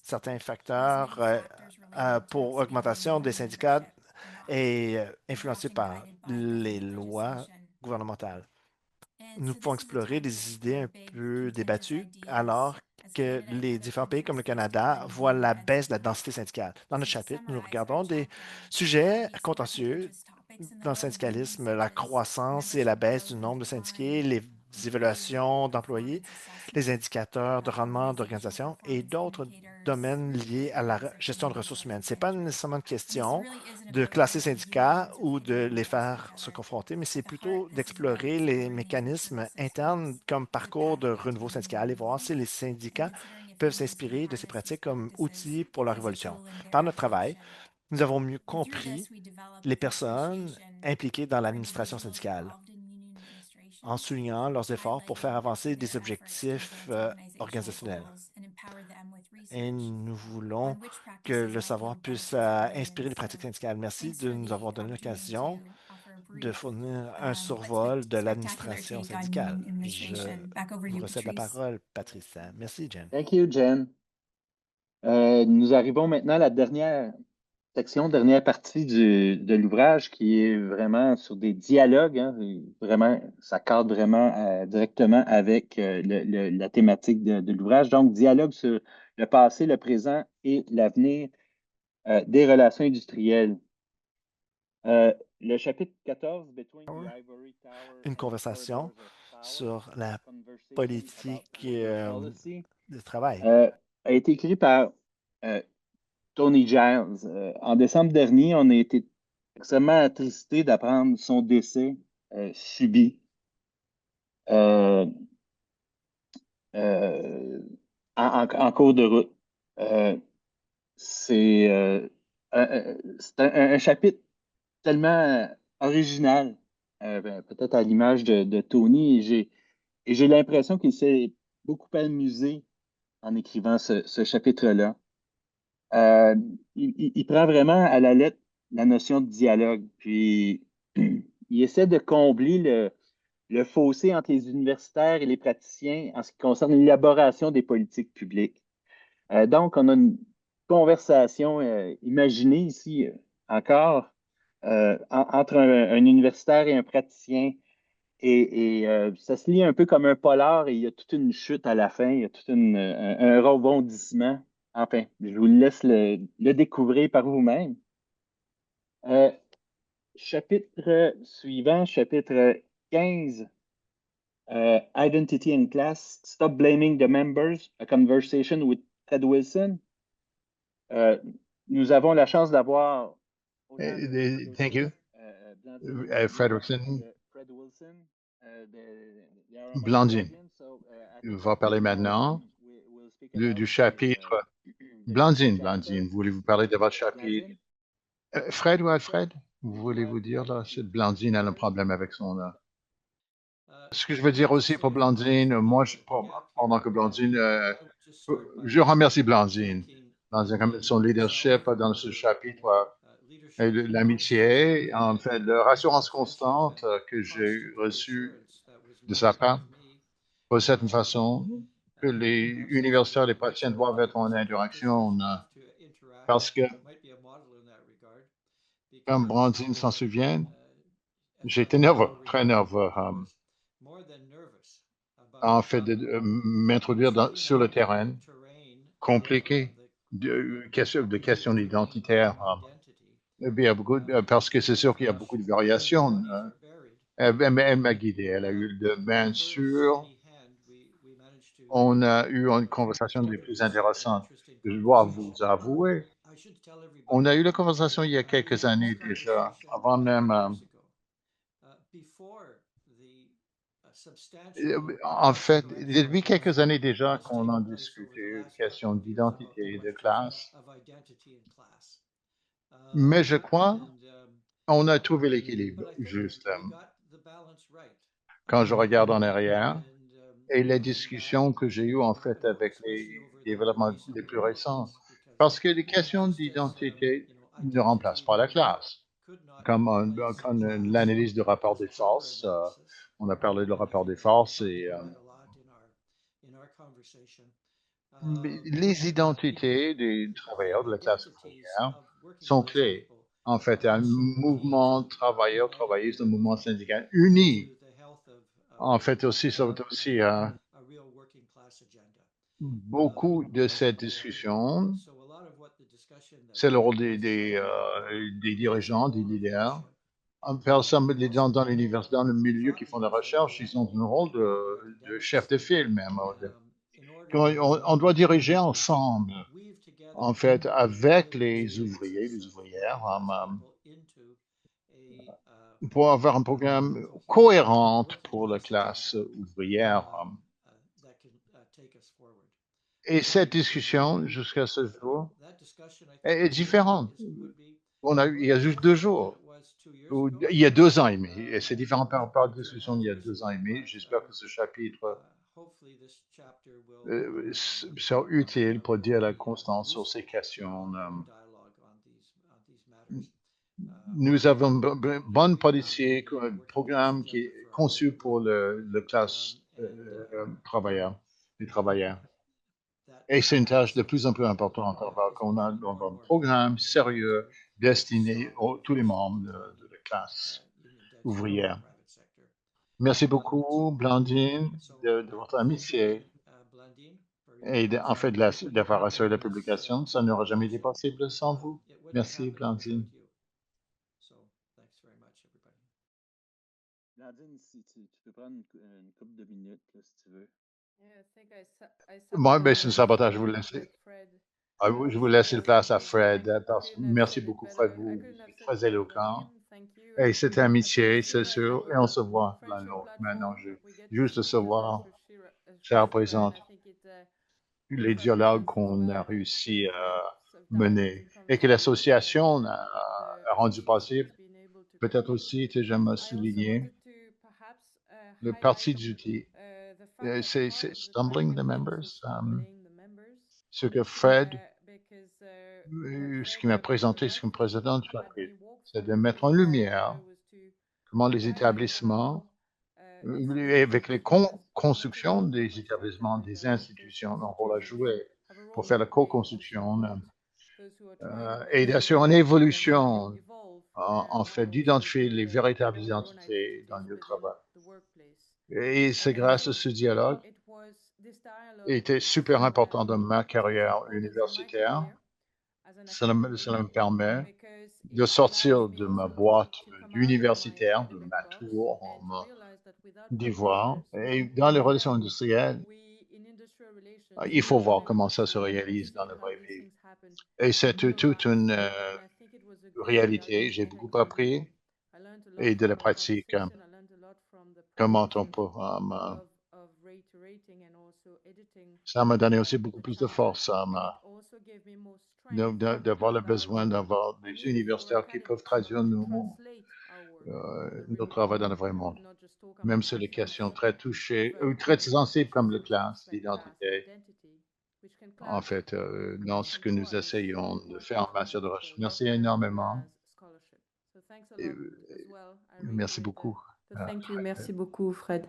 Certains facteurs pour augmentation des syndicats est influencé par les lois gouvernementales. Nous pouvons explorer des idées un peu débattues alors que les différents pays comme le Canada voient la baisse de la densité syndicale. Dans notre chapitre, nous regardons des sujets contentieux dans le syndicalisme, la croissance et la baisse du nombre de syndiqués, les évaluations d'employés, les indicateurs de rendement d'organisation et d'autres domaines liés à la gestion de ressources humaines. Ce n'est pas nécessairement une question de classer syndicats ou de les faire se confronter, mais c'est plutôt d'explorer les mécanismes internes comme parcours de renouveau syndical et voir si les syndicats peuvent s'inspirer de ces pratiques comme outils pour leur évolution. Par notre travail, nous avons mieux compris les personnes impliquées dans l'administration syndicale en soulignant leurs efforts pour faire avancer des objectifs organisationnels. Et nous voulons que le savoir puisse inspirer les pratiques syndicales. Merci de nous avoir donné l'occasion de fournir un survol de l'administration syndicale. Je vous recède la parole, Patrice. Merci, Jen. Thank you, Jen. Nous arrivons maintenant à la dernière section, dernière partie de l'ouvrage qui est vraiment sur des dialogues. Hein, vraiment, ça cadre vraiment directement avec la thématique de l'ouvrage. Donc, dialogue sur le passé, le présent et l'avenir des relations industrielles. Le chapitre 14, Une conversation sur la politique de travail. A été écrit par Tony Giles. En décembre dernier, on a été extrêmement attristés d'apprendre son décès subi en cours de route. C'est un chapitre tellement original, peut-être à l'image de Tony, et j'ai l'impression qu'il s'est beaucoup amusé en écrivant ce chapitre-là. Il prend vraiment à la lettre la notion de dialogue, puis il essaie de combler le fossé entre les universitaires et les praticiens en ce qui concerne l'élaboration des politiques publiques. Donc, on a une conversation imaginée ici encore entre un universitaire et un praticien. Et ça se lit un peu comme un polar et il y a toute une chute à la fin, il y a tout un rebondissement. Enfin, je vous laisse le découvrir par vous-même. Chapitre suivant, chapitre 15, Identity in Class, Stop Blaming the Members, A Conversation with Ted Wilson. Nous avons la chance d'avoir... Thank you. Frederickson. Fred Wilson. Blandine va parler maintenant du chapitre. Blandine, voulez-vous parler de votre chapitre? Fred ou Alfred? voulez-vous dire là? Blandine a un problème avec son... Ce que je veux dire aussi pour Blandine, moi, pendant que Blandine... je remercie Blandine dans son leadership dans ce chapitre et l'amitié, en fait, la rassurance constante que j'ai reçue de sa part, de cette façon que les universitaires, les patients doivent être en interaction parce que, comme Blandine s'en souvient, j'étais nerveux, très nerveux, en fait, de m'introduire sur le terrain compliqué de questions identitaires. Parce que c'est sûr qu'il y a beaucoup de variations. Elle m'a guidé. Elle a eu bien sûr, on a eu une conversation des plus intéressantes. Je dois vous avouer, on a eu la conversation il y a quelques années déjà, avant même. En fait, depuis quelques années déjà qu'on en discutait, question d'identité de classe. Mais je crois on a trouvé l'équilibre juste. Quand je regarde en arrière et les discussions que j'ai eues en fait avec les développements les plus récents, parce que les questions d'identité ne remplacent pas la classe. Comme l'analyse du rapport des forces, on a parlé du rapport des forces et les identités des travailleurs de la classe ouvrière sont clés. En fait, un mouvement travailleuses, un mouvement syndical uni. En fait, aussi, ça va aussi beaucoup de cette discussion, c'est le rôle des dirigeants, des leaders. Personne dans l'univers, dans le milieu qui font la recherche, ils ont un rôle de chef de file même. On doit diriger ensemble, en fait, avec les ouvriers, les ouvrières, pour avoir un programme cohérent pour la classe ouvrière. Et cette discussion, jusqu'à ce jour, est différente. Il y a juste 2 jours. Il y a 2 ans et demi. Et c'est différent par rapport à la discussion il y a 2 ans et demi. J'espère que ce chapitre sera utile pour dire la constance sur ces questions. Nous avons une bonne politique, un programme qui est conçu pour la classe travailleur, les travailleurs. Et c'est une tâche de plus en plus importante qu'on a un programme sérieux destiné à tous les membres de la classe ouvrière. Merci beaucoup, Blandine, de votre amitié et en fait d'avoir assuré la publication. Ça n'aurait jamais été possible sans vous. Merci, Blandine. Blandine, si tu peux prendre une couple de minutes, là, si tu veux. Moi, ben, c'est un sabotage, je vous laisse. Je vous laisse la place à Fred. Merci beaucoup, Fred, vous êtes très éloquent. Et c'était amitié, c'est sûr. Et on se voit l'un l'autre. Maintenant, juste de se voir, ça représente les dialogues qu'on a réussi à mener et que l'association a rendu possible. Peut-être aussi, j'aime souligner le parti d'outils. C'est Stumbling the Members. Ce que Fred, ce qui m'a présenté comme président du chapitre, c'est de mettre en lumière comment les établissements, avec les constructions des établissements, des institutions, ont un rôle à jouer pour faire la co-construction et d'assurer une évolution, en fait, d'identifier les véritables identités dans le travail. Et c'est grâce à ce dialogue, qui était super important dans ma carrière universitaire. Ça me permet de sortir de ma boîte universitaire, de ma tour d'ivoire. Et dans les relations industrielles, il faut voir comment ça se réalise dans la vraie vie. Et c'est toute une réalité. J'ai beaucoup appris et de la pratique. Comment on peut Ça m'a donné aussi beaucoup plus de force. D'avoir le besoin d'avoir des universitaires qui peuvent traduire nos travaux dans le vrai monde, même sur les questions très touchées ou très sensibles comme le classe, l'identité, en fait, dans ce que nous essayons de faire en matière de recherche. Merci énormément. Et, merci beaucoup. Thank you. Merci beaucoup, Fred.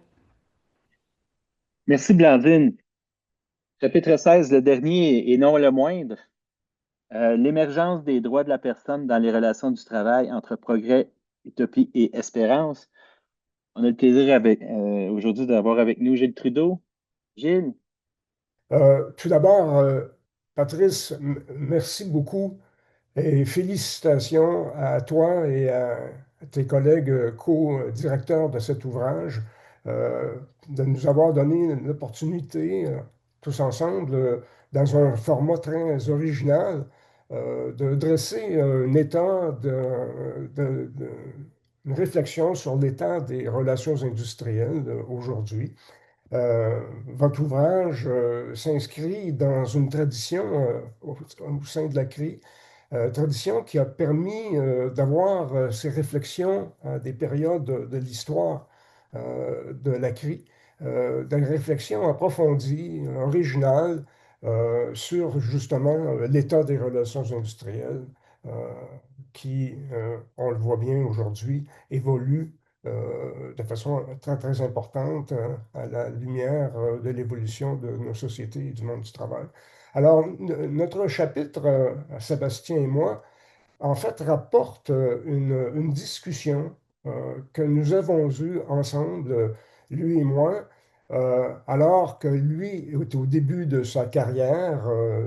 Merci, Blandine. Chapitre 16, le dernier et non le moindre. L'émergence des droits de la personne dans les relations du travail entre progrès, utopie et espérance. On a le plaisir aujourd'hui d'avoir avec nous Gilles Trudeau. Gilles? Tout d'abord, Patrice, merci beaucoup et félicitations à toi et à tes collègues co-directeurs de cet ouvrage de nous avoir donné l'opportunité, tous ensemble, dans un format très original, de dresser un état une réflexion sur l'état des relations industrielles aujourd'hui. Votre ouvrage s'inscrit dans une tradition au sein de la CRI, tradition qui a permis d'avoir ces réflexions à des périodes de l'histoire de la CRI, des réflexions approfondies, originales, sur justement l'état des relations industrielles euh, qui, on le voit bien aujourd'hui, évolue de façon très, très importante à la lumière de l'évolution de nos sociétés et du monde du travail. Alors, notre chapitre, Sébastien et moi, en fait, rapporte une discussion que nous avons eue ensemble, lui et moi, alors que lui est au début de sa carrière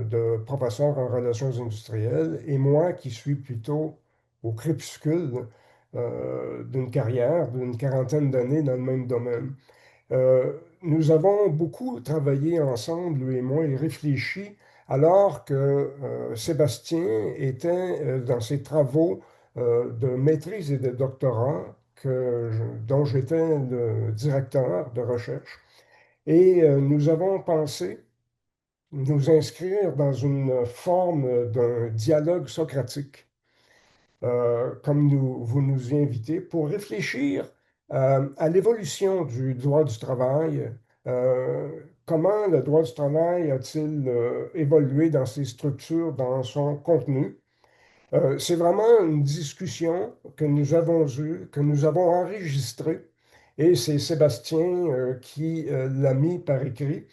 de professeur en relations industrielles et moi qui suis plutôt au crépuscule d'une carrière d'une quarantaine d'années dans le même domaine. Nous avons beaucoup travaillé ensemble, lui et moi, et réfléchi alors que Sébastien était dans ses travaux de maîtrise et de doctorat dont j'étais le directeur de recherche. Et nous avons pensé nous inscrire dans une forme d'un dialogue socratique comme vous nous y invitez, pour réfléchir à l'évolution du droit du travail. Comment le droit du travail a-t-il évolué dans ses structures, dans son contenu? C'est vraiment une discussion que nous avons eue, que nous avons enregistrée, et c'est Sébastien qui l'a mis par écrit.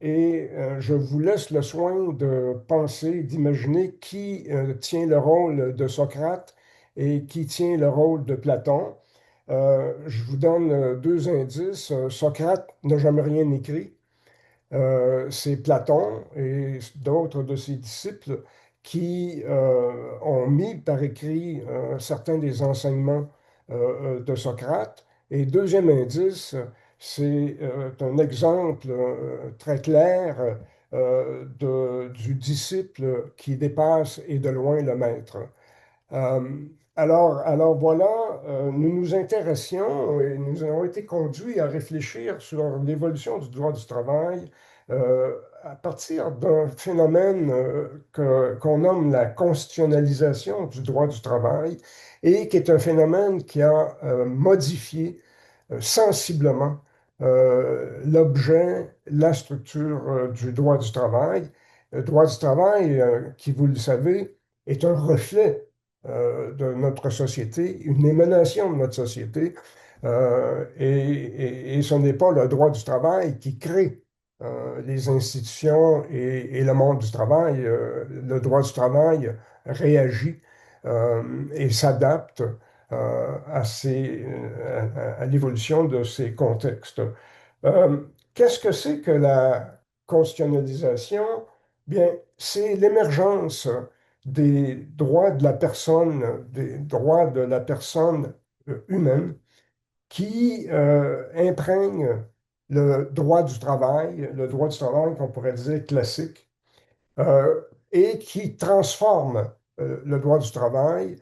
Et je vous laisse le soin de penser, d'imaginer qui tient le rôle de Socrate et qui tient le rôle de Platon. Je vous donne deux indices. Socrate n'a jamais rien écrit. C'est Platon et d'autres de ses disciples qui ont mis par écrit certains des enseignements de Socrate. Et deuxième indice, c'est un exemple très clair du disciple qui dépasse et de loin le maître. Alors voilà, nous nous intéressions et nous avons été conduits à réfléchir sur l'évolution du droit du travail à partir d'un phénomène qu'on nomme la constitutionnalisation du droit du travail et qui est un phénomène qui a modifié sensiblement l'objet, la structure du droit du travail. Le droit du travail, qui, vous le savez, est un reflet de notre société, une émanation de notre société, et ce n'est pas le droit du travail qui crée les institutions et le monde du travail. Le droit du travail réagit et s'adapte à l'évolution de ces contextes. Qu'est-ce que c'est que la constitutionnalisation? Bien, c'est l'émergence des droits de la personne, des droits de la personne humaine qui imprègnent le droit du travail qu'on pourrait dire classique, et qui transforme le droit du travail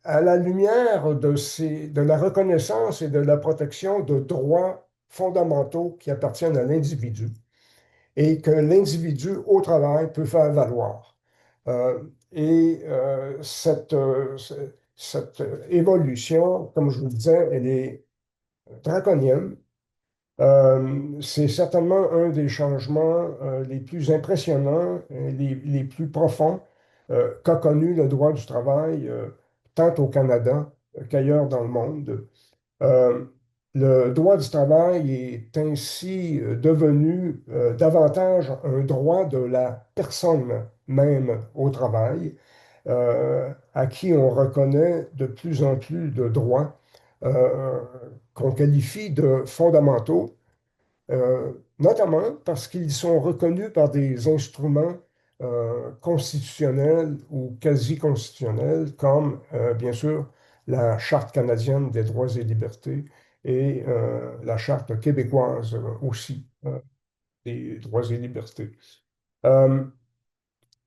à la lumière de la reconnaissance et de la protection de droits fondamentaux qui appartiennent à l'individu et que l'individu au travail peut faire valoir. Cette évolution, comme je vous le disais, elle est draconienne. C'est certainement un des changements les plus impressionnants, les plus profonds qu'a connu le droit du travail, tant au Canada qu'ailleurs dans le monde. Euh, le droit du travail est ainsi devenu davantage un droit de la personne même au travail, à qui on reconnaît de plus en plus de droits euh, qu'on qualifie de fondamentaux, notamment parce qu'ils sont reconnus par des instruments constitutionnels ou quasi constitutionnels, comme bien sûr la Charte canadienne des droits et libertés et la Charte québécoise aussi des droits et libertés. Euh,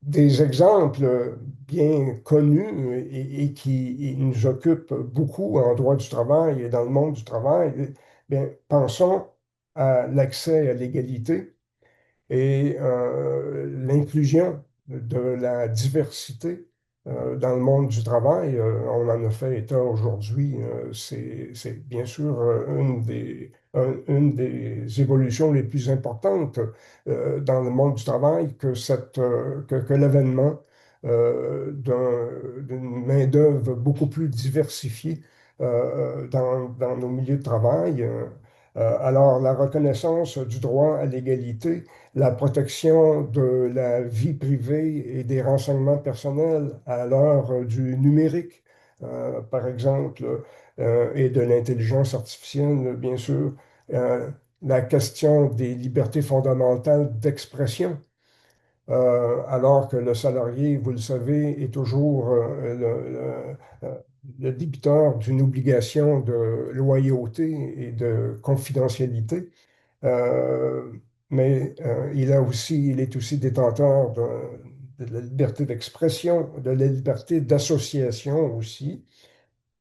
des exemples bien connus et qui nous occupent beaucoup en droit du travail et dans le monde du travail, bien, pensons à l'accès à l'égalité et l'inclusion de la diversité dans le monde du travail. On en a fait état aujourd'hui. C'est bien sûr une des évolutions les plus importantes dans le monde du travail que l'avènement d'une main-d'œuvre beaucoup plus diversifiée dans nos milieux de travail. Alors, la reconnaissance du droit à l'égalité, la protection de la vie privée et des renseignements personnels à l'heure du numérique, par exemple, et de l'intelligence artificielle, bien sûr, euh, la question des libertés fondamentales d'expression, alors que le salarié, vous le savez, est toujours le débiteur d'une obligation de loyauté et de confidentialité. Euh, mais il est aussi détenteur de la liberté d'expression, de la liberté d'association aussi.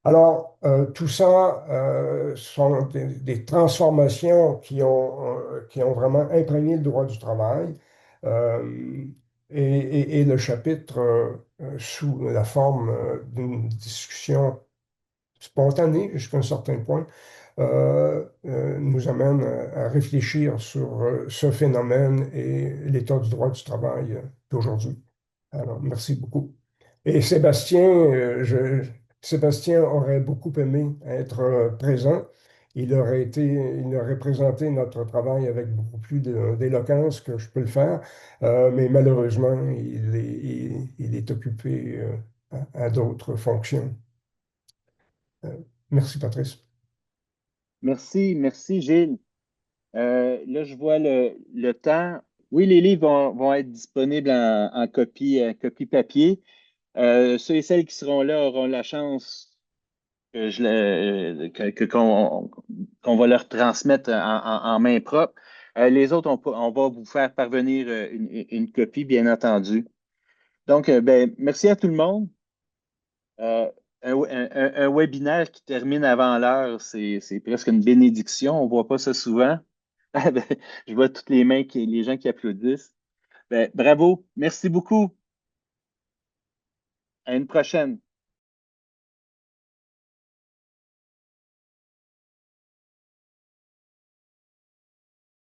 Alors, tout ça sont des transformations qui ont vraiment imprégné le droit du travail. Euh, et le chapitre, sous la forme d'une discussion spontanée jusqu'à un certain point, nous amène à réfléchir sur ce phénomène et l'état du droit du travail d'aujourd'hui. Alors, merci beaucoup. Et Sébastien aurait beaucoup aimé être présent. Il aurait présenté notre travail avec beaucoup plus d'éloquence que je peux le faire, mais malheureusement, il est occupé à d'autres fonctions. Merci, Patrice. Merci, Gilles. Là, je vois le temps. Oui, les livres vont être disponibles en copie papier. Ceux et celles qui seront là auront la chance qu'on va leur transmettre en main propre. Les autres, on va vous faire parvenir une copie, bien entendu. Donc, ben, merci à tout le monde. Un webinaire qui termine avant l'heure, c'est presque une bénédiction. On ne voit pas ça souvent. Ah, ben, je vois toutes les mains, les gens qui applaudissent. Ben, bravo, merci beaucoup. À une prochaine.